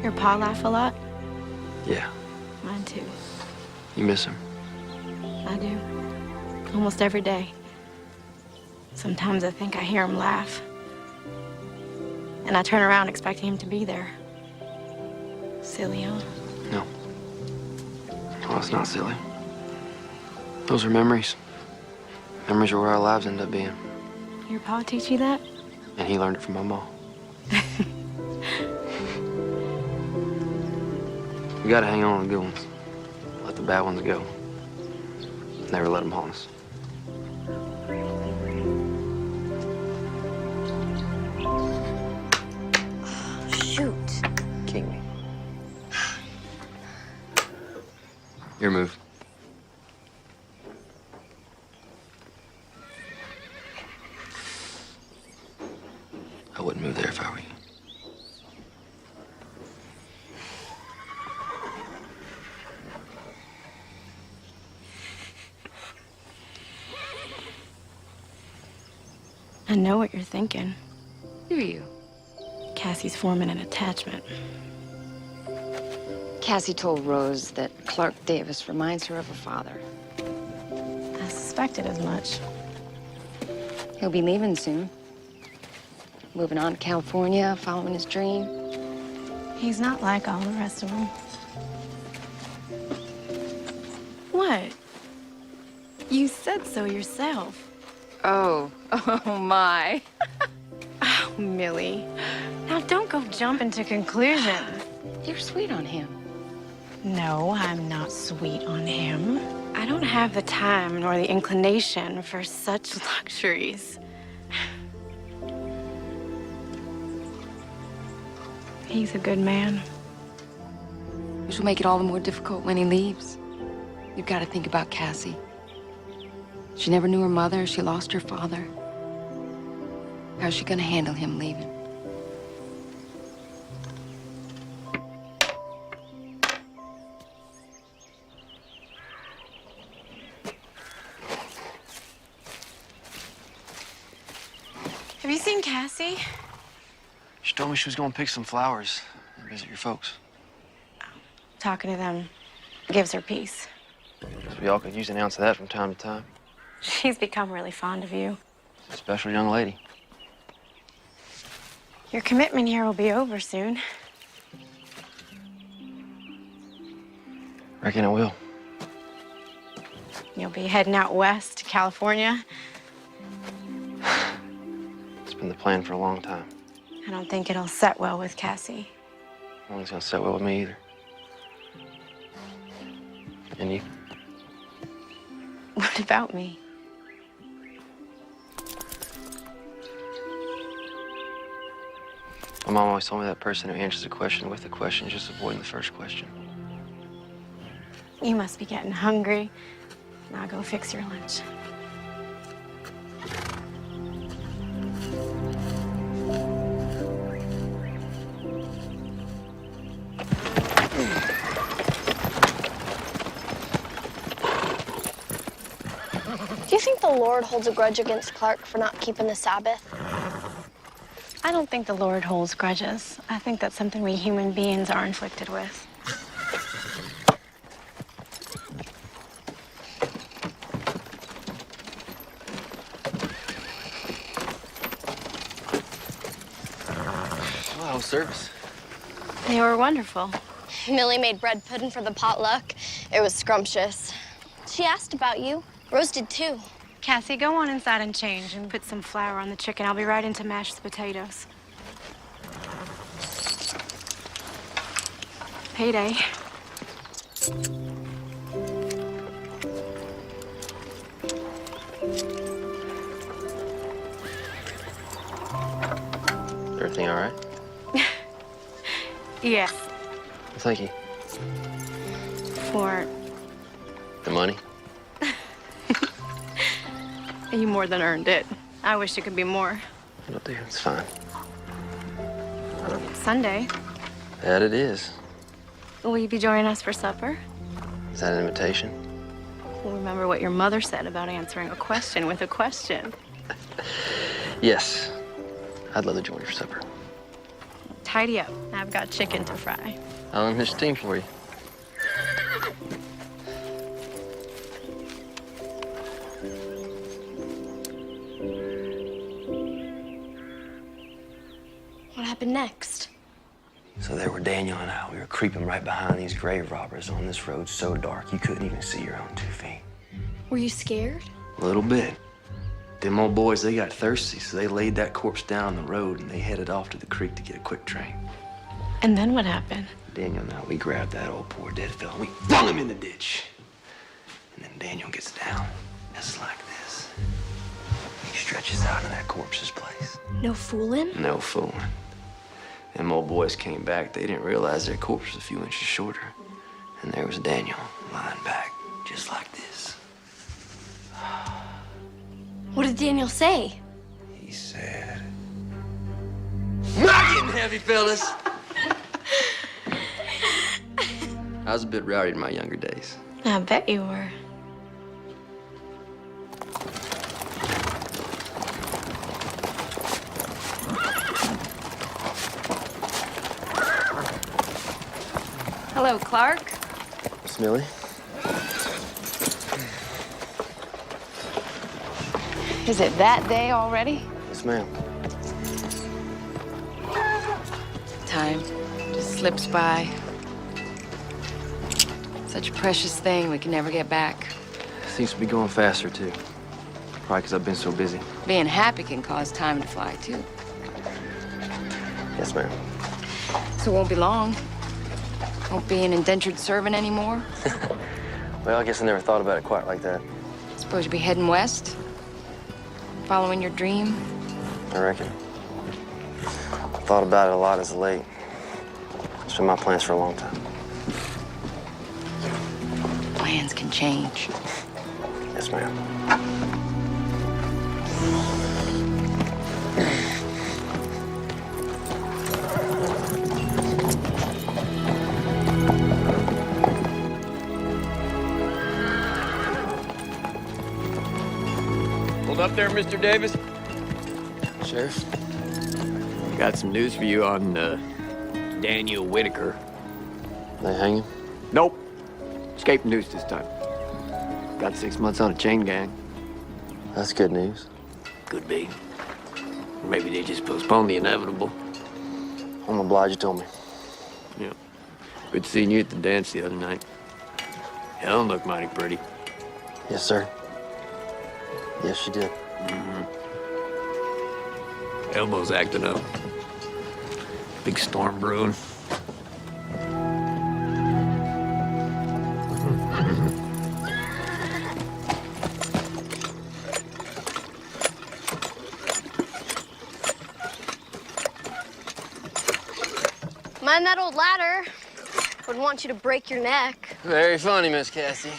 Your pa laugh a lot? Yeah. Mine too. You miss him? I do. Almost every day. Sometimes I think I hear him laugh. And I turn around expecting him to be there. Silly, huh? No. Well, it's not silly. Those are memories. Memories are where our lives end up being. Your pa teach you that? And he learned it from my mom. We gotta hang on to the good ones. Let the bad ones go. Never let them haunt us. Shoot. King me. Your move. I wouldn't move there if I were you. I know what you're thinking. Do you? Cassie's forming an attachment. Cassie told Rose that Clark Davis reminds her of her father. I suspected as much. He'll be leaving soon. Moving on to California, following his dream. He's not like all the rest of them. What? You said so yourself. Oh my. Oh, Millie. Now don't go jumping to conclusions. You're sweet on him. No, I'm not sweet on him. I don't have the time nor the inclination for such luxuries. He's a good man. Which will make it all the more difficult when he leaves. You've got to think about Cassie. She never knew her mother. She lost her father. How's she gonna handle him leaving? Have you seen Cassie? She told me she was going to pick some flowers and visit your folks. Talking to them gives her peace. So we all could use an ounce of that from time to time. She's become really fond of you. A special young lady. Your commitment here will be over soon. Reckon I will. You'll be heading out west to California. It's been the plan for a long time. I don't think it'll set well with Cassie. I don't think it's gonna sit well with me either. And you? What about me? My mom always told me that person who answers a question with a question is just avoiding the first question. You must be getting hungry. Now go fix your lunch. Do you think the Lord holds a grudge against Clark for not keeping the Sabbath? I don't think the Lord holds grudges. I think that's something we human beings are inflicted with. Well, how was service? They were wonderful. Millie made bread pudding for the potluck. It was scrumptious. She asked about you. Rose did too. Cassie, go on inside and change and put some flour on the chicken. I'll be right in to mash the potatoes. Payday. Everything all right? Yes, Well, thank you. for The money? you more than earned it. I wish it could be more. It'll do. It's fine. It's Sunday. That it is. Will you be joining us for supper? Is that an invitation? Remember what your mother said about answering a question with a question. Yes. I'd love to join you for supper. Tidy up. I've got chicken to fry. I'll enlist a team for you. What happened next? So there were Daniel and I. We were creeping right behind these grave robbers on this road so dark you couldn't even see your own 2 feet. Were you scared? A little bit. Them old boys, they got thirsty, so they laid that corpse down the road and they headed off to the creek to get a quick train. And then what happened? Daniel and I, we grabbed that old poor dead fella and we flung him in the ditch. And then Daniel gets down, just like this. He stretches out in that corpse's place. No fooling? No fooling. Them old boys came back. They didn't realize their corpse was a few inches shorter. And there was Daniel lying back, just like this. What did Daniel say? He said, "Not getting heavy, fellas." I was a bit rowdy in my younger days. I bet you were. Hello, Clark. Miss Millie? Is it that day already? Yes, ma'am. Time just slips by. Such a precious thing we can never get back. Seems to be going faster, too. Probably because I've been so busy. Being happy can cause time to fly, too. Yes, ma'am. So it won't be long. Won't be an indentured servant anymore. Well, I guess I never thought about it quite like that. Suppose you'll be heading west? Following your dream? I reckon. I thought about it a lot as of late. It's been my plans for a long time. Plans can change. Yes, ma'am. Hold up there, Mr. Davis. Sheriff? Got some news for you on Daniel Whitaker. They hang him? Nope. Escaped news this time. Got 6 months on a chain gang. That's good news. Could be. Maybe they just postponed the inevitable. I'm obliged you told me. Yeah. Good seeing you at the dance the other night. Helen looked mighty pretty. Yes, sir. Yes, she did. Elbow's acting up. Big storm brewing. Mind that old ladder. Wouldn't want you to break your neck. Very funny, Miss Cassie.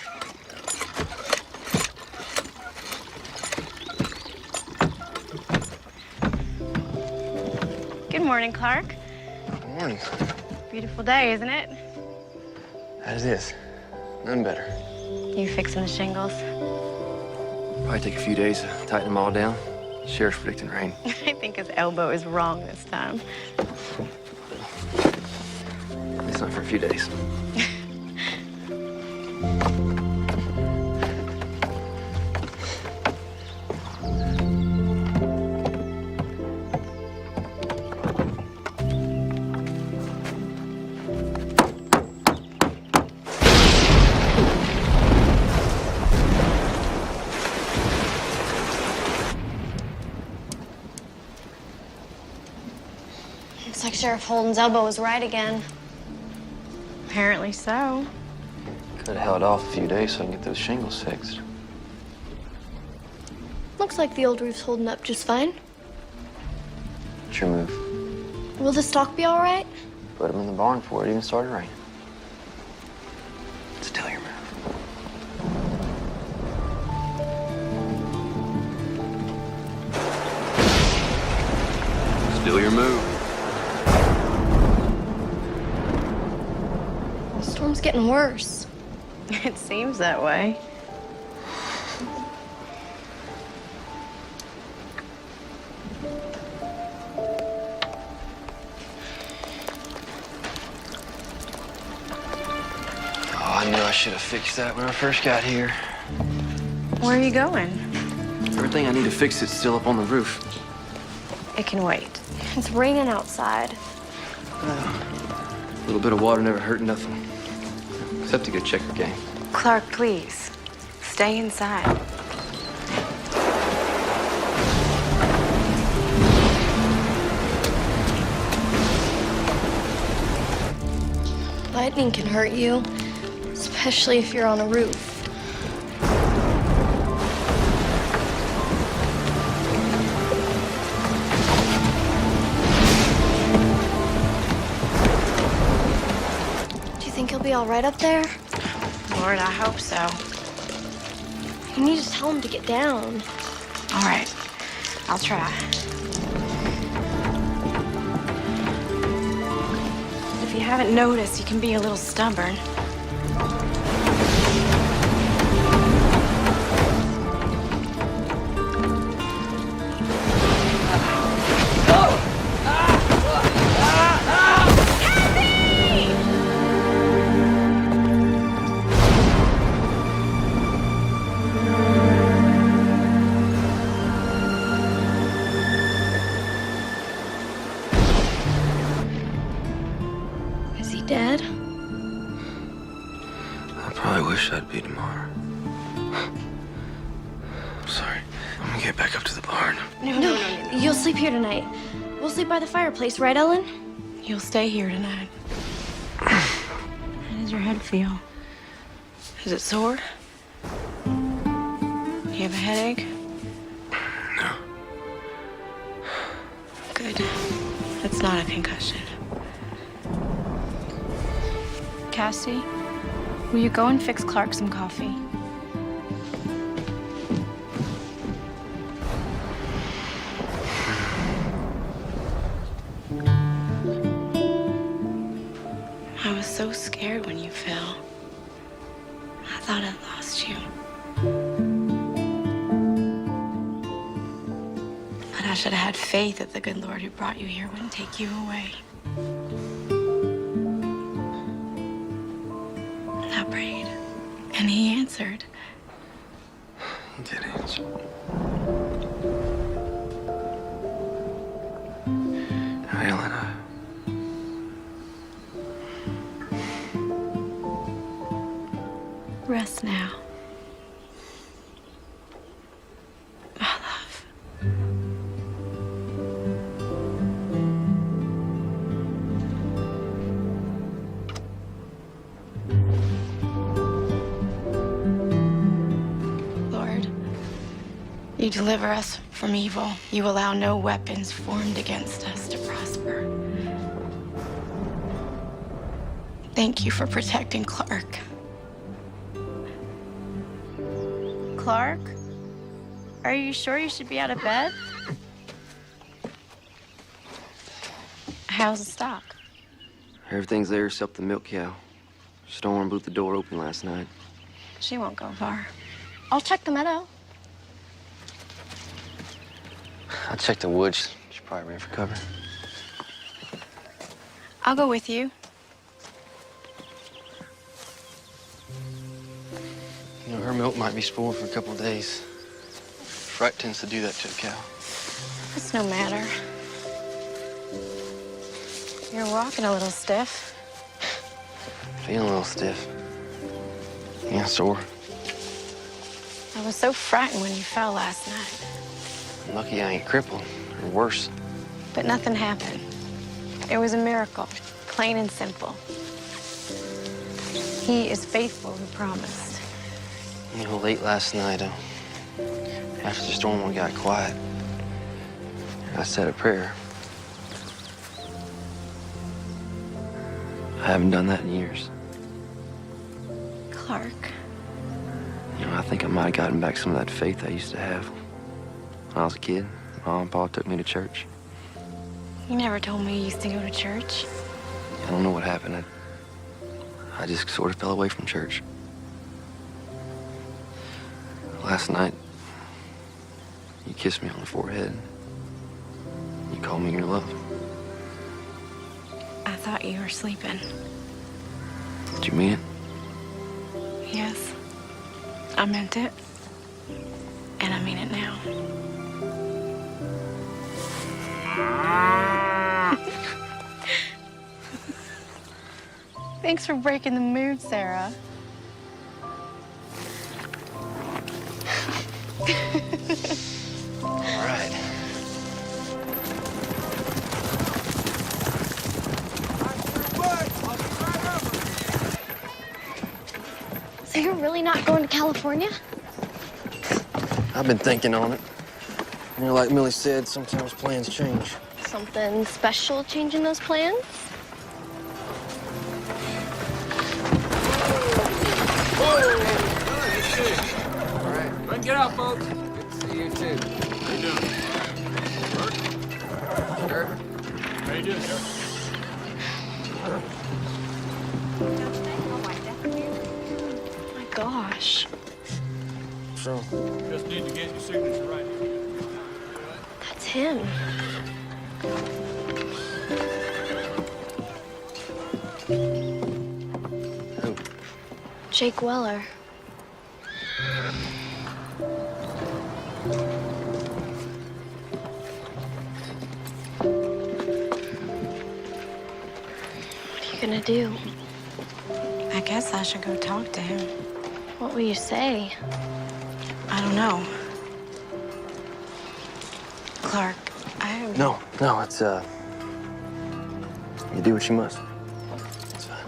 Good morning, Clark. Good morning. Beautiful day, isn't it? That it is. None better. You fixing the shingles? Probably take a few days to tighten them all down. Sheriff's predicting rain. I think his elbow is wrong this time. It's not for a few days. Looks like Sheriff Holden's elbow was right again. Apparently so. Could have held off a few days so I can get those shingles fixed. Looks like the old roof's holding up just fine. What's your move? Will the stock be all right? Put them in the barn before it even started raining. Still your move. Still your move. The storm's getting worse. It seems that way. Oh, I knew I should have fixed that when I first got here. Where are you going? Everything I need to fix is still up on the roof. It can wait. It's raining outside. A little bit of water never hurt nothing. Except a good checker game. Clark, please. Stay inside. Lightning can hurt you, especially if you're on a roof. Do you think he'll be all right up there? Lord, I hope so. You need to tell him to get down. All right, I'll try. If you haven't noticed, he can be a little stubborn. Is he dead? I probably wish I'd be tomorrow. I'm sorry. I'm gonna get back up to the barn. No. You'll sleep here tonight. We'll sleep by the fireplace, right, Ellen? You'll stay here tonight. How does your head feel? Is it sore? You have a headache? No. Good. It's not a concussion. Cassie, will you go and fix Clark some coffee? I was so scared when you fell. I thought I'd lost you. But I should have had faith that the good Lord who brought you here wouldn't take you away. And I prayed, and he answered. He did answer. Now, Ellen, Rest now. My love. Lord, you deliver us from evil. You allow no weapons formed against us to prosper. Thank you for protecting Clark. Clark? Are you sure you should be out of bed? How's the stock? Everything's there except the milk cow. Storm blew the door open last night. She won't go far. I'll check the meadow. I checked the woods. She's probably ready for cover. I'll go with you. You know, her milk might be spoiled for a couple of days. Fright tends to do that to a cow. It's no matter. You're walking a little stiff. Feeling a little stiff. Yeah, sore. I was so frightened when you fell last night. Lucky I ain't crippled, or worse. But nothing happened. It was a miracle, plain and simple. He is faithful who promised. You know, late last night, after the storm got quiet, I said a prayer. I haven't done that in years. Clark, You know, I think I might have gotten back some of that faith I used to have. When I was a kid, Mom and Pa took me to church. you never told me you used to go to church. I don't know what happened. I just sort of fell away from church. Last night, you kissed me on the forehead. You called me your love. I thought you were sleeping. Did you mean it? Yes, I meant it. And I mean it now. Thanks for breaking the mood, Sarah. All right. So you're really not going to California? I've been thinking on it. You know, like Millie said, sometimes plans change. Something special changing those plans? All right. Go and get out, folks. Good to see you, too. How you doing? Work? Sure. How you doing, sir? Oh my gosh. So, Just need to get your signature right here. That's him. who? Jake Weller. What are you gonna do? I guess I should go talk to him. What will you say? I don't know. Clark, No, it's, you do what you must. It's fine.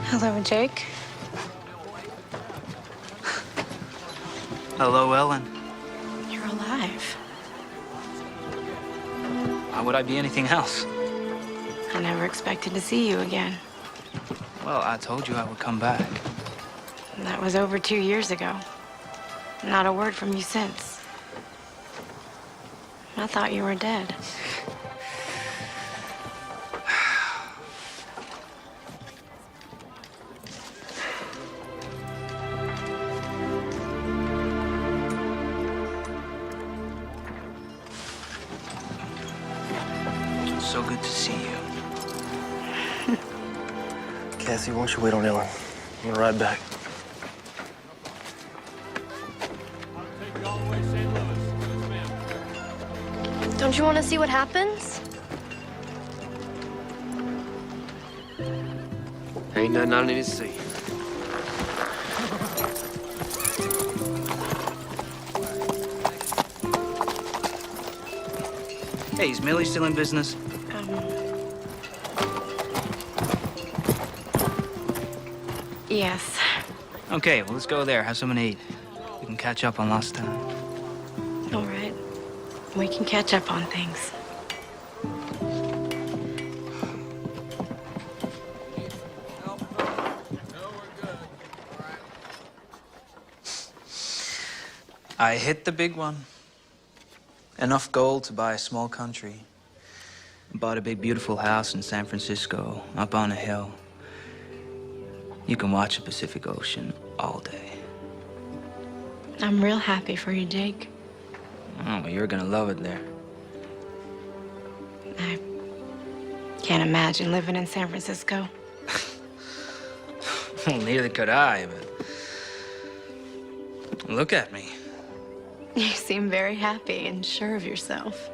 Hello, Jake. Hello, Ellen. You're alive. Why would I be anything else? I never expected to see you again. Well, I told you I would come back. That was over 2 years ago. Not a word from you since. I thought you were dead. So good to see you. Cassie, why don't you wait on Ellen? I'm gonna ride back. Take you all the way to St. Louis. Yes, ma'am. Don't you want to see what happens? Ain't nothing I need to see. Hey, is Millie still in business? Yes. Okay, well, let's go there, have something to eat. We can catch up on lost time. All right. We can catch up on things. I hit the big one. Enough gold to buy a small country. Bought a big, beautiful house in San Francisco, up on a hill. You can watch the Pacific Ocean all day. I'm real happy for you, Jake. Oh, well, you're gonna love it there. I can't imagine living in San Francisco. Well, neither could I, but look at me. You seem very happy and sure of yourself.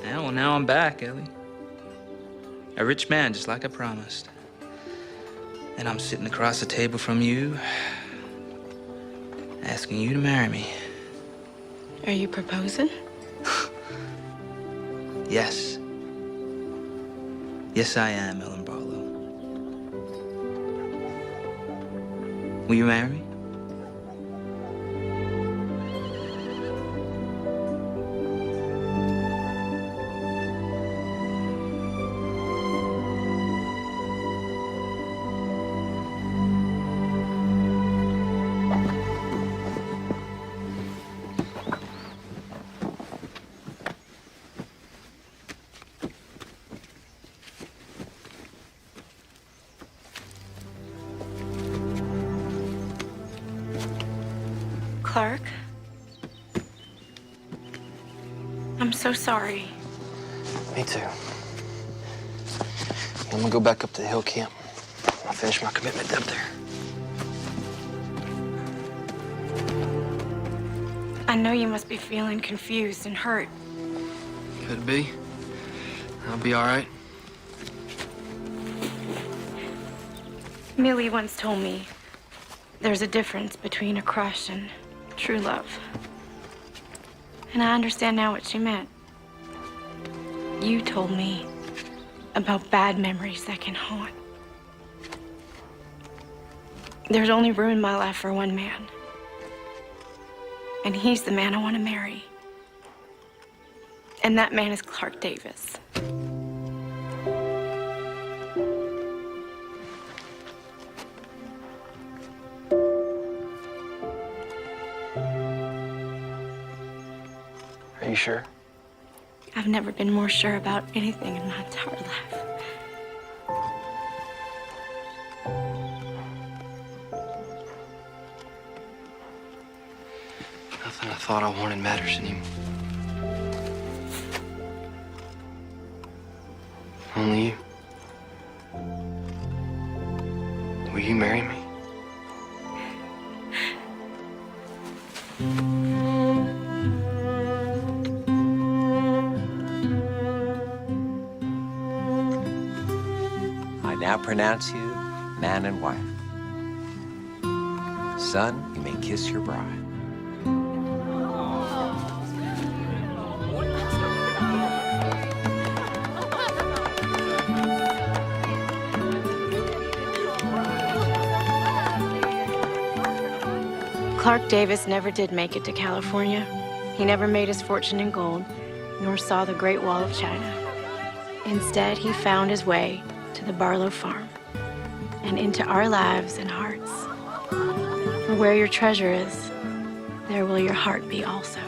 Yeah, well, now I'm back, Ellie. A rich man, just like I promised. And I'm sitting across the table from you, asking you to marry me. Are you proposing? Yes. Yes, I am, Ellen Barlow. Will you marry me? Clark? I'm so sorry. Me too. I'm gonna go back up to the hill camp. I'll finish my commitment up there. I know you must be feeling confused and hurt. Could be. I'll be all right. Millie once told me There's a difference between a crush and true love. And I understand now what she meant. You told me about bad memories that can haunt. There's only room in my life for one man. And he's the man I want to marry. And that man is Clark Davis. Are you sure? I've never been more sure about anything in my entire life. Nothing I thought I wanted matters anymore. Only you. Will you marry me? I now pronounce you man and wife. Son, you may kiss your bride. Clark Davis never did make it to California. He never made his fortune in gold, nor saw the Great Wall of China. Instead, he found his way to the Barlow Farm and into our lives and hearts. For where your treasure is, there will your heart be also.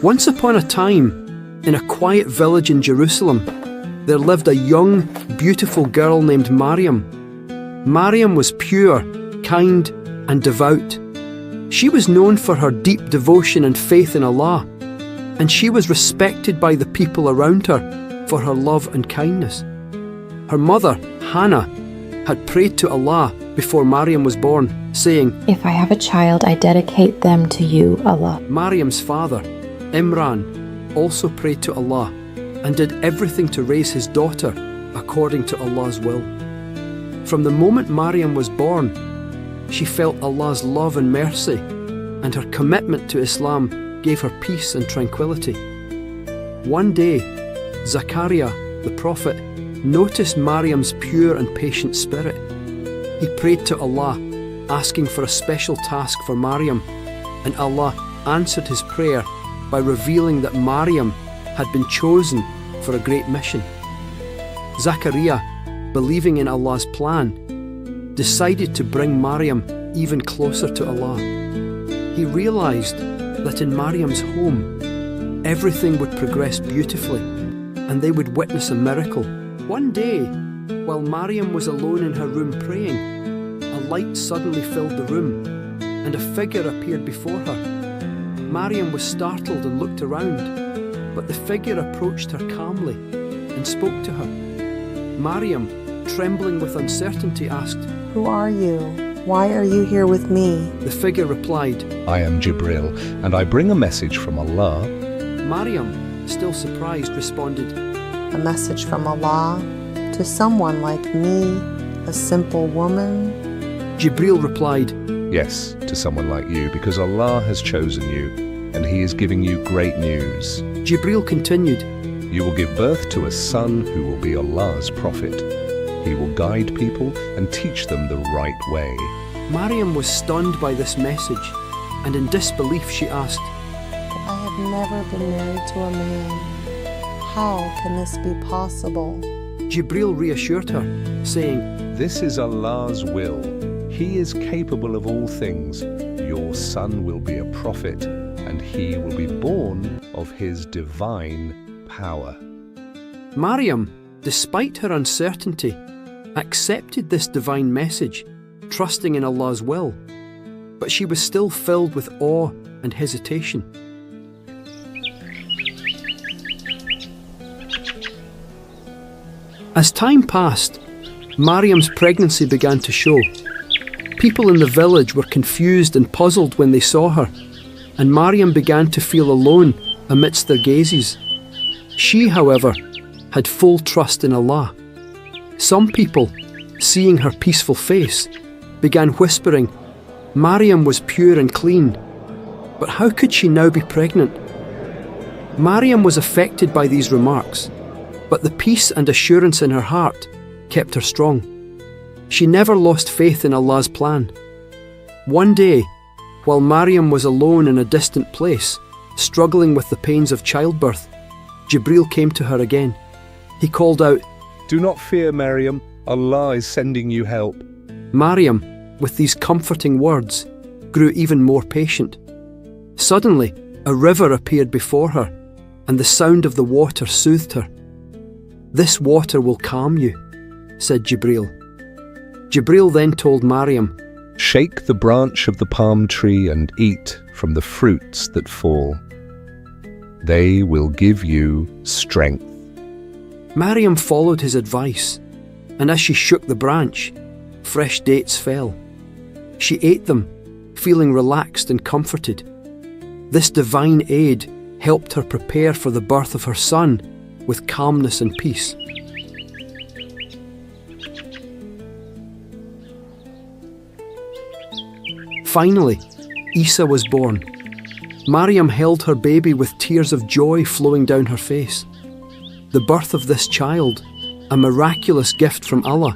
Once upon a time, in a quiet village in Jerusalem, there lived a young, beautiful girl named Mariam. Mariam was pure, kind, and devout. She was known for her deep devotion and faith in Allah, and she was respected by the people around her for her love and kindness. Her mother, Hannah, had prayed to Allah before Mariam was born, saying, "If I have a child, I dedicate them to you, Allah." Mariam's father, Imran, also prayed to Allah and did everything to raise his daughter according to Allah's will. From the moment Mariam was born, she felt Allah's love and mercy, and her commitment to Islam gave her peace and tranquility. One day, Zachariah, the prophet, noticed Mariam's pure and patient spirit. He prayed to Allah, asking for a special task for Mariam, and Allah answered his prayer by revealing that Mariam had been chosen for a great mission. Zachariah, believing in Allah's plan, decided to bring Mariam even closer to Allah. He realized that in Mariam's home, everything would progress beautifully, and they would witness a miracle. One day, while Mariam was alone in her room praying, a light suddenly filled the room, and a figure appeared before her. Mariam was startled and looked around, but the figure approached her calmly and spoke to her. Mariam, trembling with uncertainty, asked, "Who are you? Why are you here with me?" The figure replied, "I am Jibril, and I bring a message from Allah." Mariam, still surprised, responded, "A message from Allah to someone like me, a simple woman?" Jibril replied, "Yes, to someone like you, because Allah has chosen you, and He is giving you great news." Jibril continued, "You will give birth to a son who will be Allah's prophet. He will guide people and teach them the right way." Mariam was stunned by this message, and in disbelief she asked, "I have never been married to a man. How can this be possible?" Jibril reassured her, saying, "This is Allah's will. He is capable of all things. Your son will be a prophet, and he will be born of his divine power." Mariam, despite her uncertainty, accepted this divine message, trusting in Allah's will, but she was still filled with awe and hesitation. As time passed, Mariam's pregnancy began to show. People in the village were confused and puzzled when they saw her, and Mariam began to feel alone amidst their gazes. She, however, had full trust in Allah. Some people, seeing her peaceful face, began whispering, Mariam was pure and clean, but how could she now be pregnant? Mariam was affected by these remarks, but the peace and assurance in her heart kept her strong. She never lost faith in Allah's plan. One day, while Mariam was alone in a distant place, struggling with the pains of childbirth, Jibril came to her again. He called out, "Do not fear, Mariam. Allah is sending you help." Mariam, with these comforting words, grew even more patient. Suddenly, a river appeared before her, and the sound of the water soothed her. "This water will calm you," said Jibril. Jibril then told Mariam, "Shake the branch of the palm tree and eat from the fruits that fall. They will give you strength." Mariam followed his advice, and as she shook the branch, fresh dates fell. She ate them, feeling relaxed and comforted. This divine aid helped her prepare for the birth of her son with calmness and peace. Finally, Isa was born. Mariam held her baby with tears of joy flowing down her face. The birth of this child, a miraculous gift from Allah,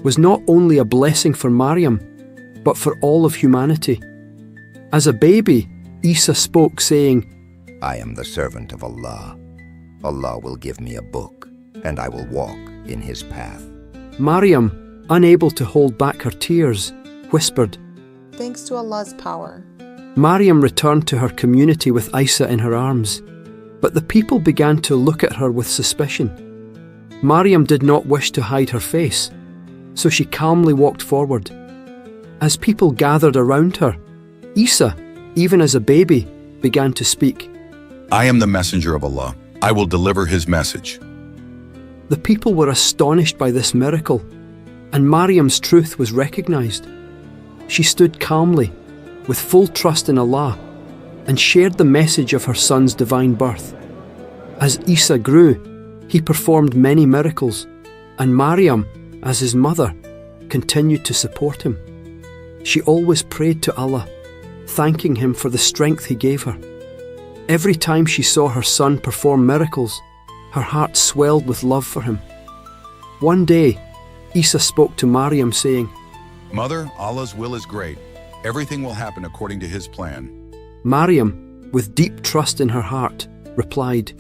was not only a blessing for Mariam, but for all of humanity. As a baby, Isa spoke, saying, "I am the servant of Allah. Allah will give me a book, and I will walk in his path." Mariam, unable to hold back her tears, whispered, "Thanks to Allah's power." Mariam returned to her community with Isa in her arms, but the people began to look at her with suspicion. Mariam did not wish to hide her face, so she calmly walked forward. As people gathered around her, Isa, even as a baby, began to speak. I am the messenger of Allah. I will deliver his message. The people were astonished by this miracle, and Mariam's truth was recognized. She stood calmly, with full trust in Allah, and shared the message of her son's divine birth. As Isa grew, he performed many miracles, and Mariam, as his mother, continued to support him. She always prayed to Allah, thanking him for the strength he gave her. Every time she saw her son perform miracles, her heart swelled with love for him. One day, Isa spoke to Mariam saying, Mother, Allah's will is great. Everything will happen according to his plan. Mariam, with deep trust in her heart, replied,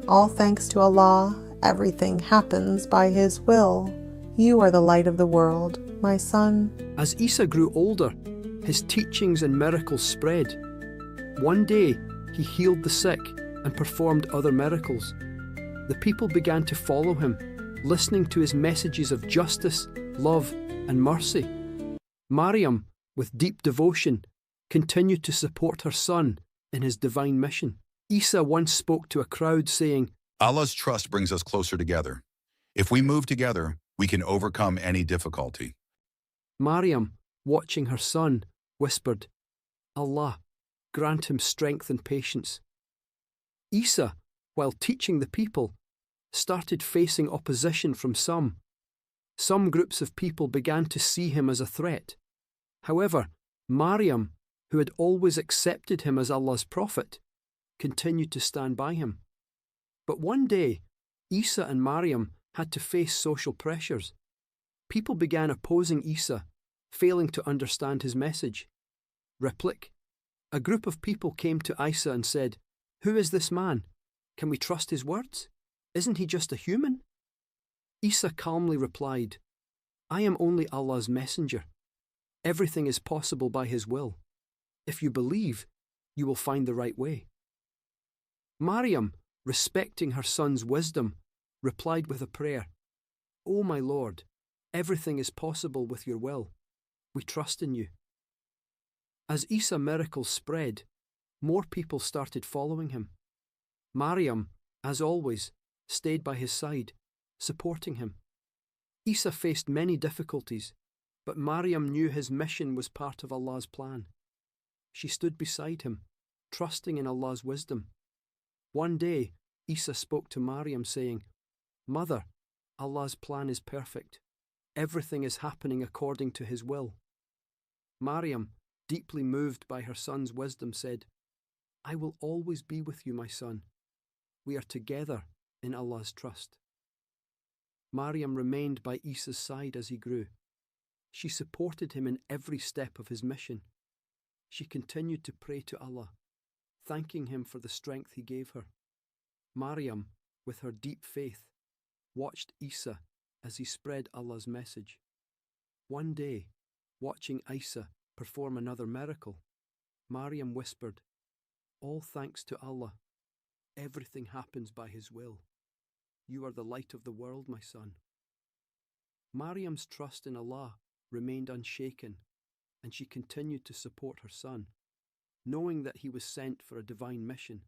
All thanks to Allah, everything happens by His will. You are the light of the world, my son. As Isa grew older, his teachings and miracles spread. One day, he healed the sick and performed other miracles. The people began to follow him, listening to his messages of justice, love, and mercy. Mariam, with deep devotion, continued to support her son in his divine mission. Isa once spoke to a crowd saying, Allah's trust brings us closer together. If we move together, we can overcome any difficulty. Mariam, watching her son, whispered, Allah, grant him strength and patience. Isa, while teaching the people, started facing opposition from some. Some groups of people began to see him as a threat. However, Mariam, who had always accepted him as Allah's prophet, continued to stand by him. But one day, Isa and Mariam had to face social pressures. People began opposing Isa, failing to understand his message. Replic. A group of people came to Isa and said, Who is this man? Can we trust his words? Isn't he just a human? Isa calmly replied, I am only Allah's messenger. Everything is possible by His will. If you believe, you will find the right way. Mariam, respecting her son's wisdom, replied with a prayer, O my Lord, everything is possible with your will. We trust in you. As Isa's miracles spread, more people started following him. Mariam, as always, stayed by his side, supporting him. Isa faced many difficulties, but Mariam knew his mission was part of Allah's plan. She stood beside him, trusting in Allah's wisdom. One day, Isa spoke to Mariam saying, Mother, Allah's plan is perfect. Everything is happening according to His will. Mariam, deeply moved by her son's wisdom, said, I will always be with you, my son. We are together in Allah's trust. Mariam remained by Isa's side as he grew. She supported him in every step of his mission. She continued to pray to Allah, thanking Him for the strength He gave her. Mariam, with her deep faith, watched Isa as he spread Allah's message. One day, watching Isa perform another miracle, Mariam whispered, All thanks to Allah. Everything happens by His will. You are the light of the world, my son. Mariam's trust in Allah remained unshaken, and she continued to support her son, knowing that he was sent for a divine mission.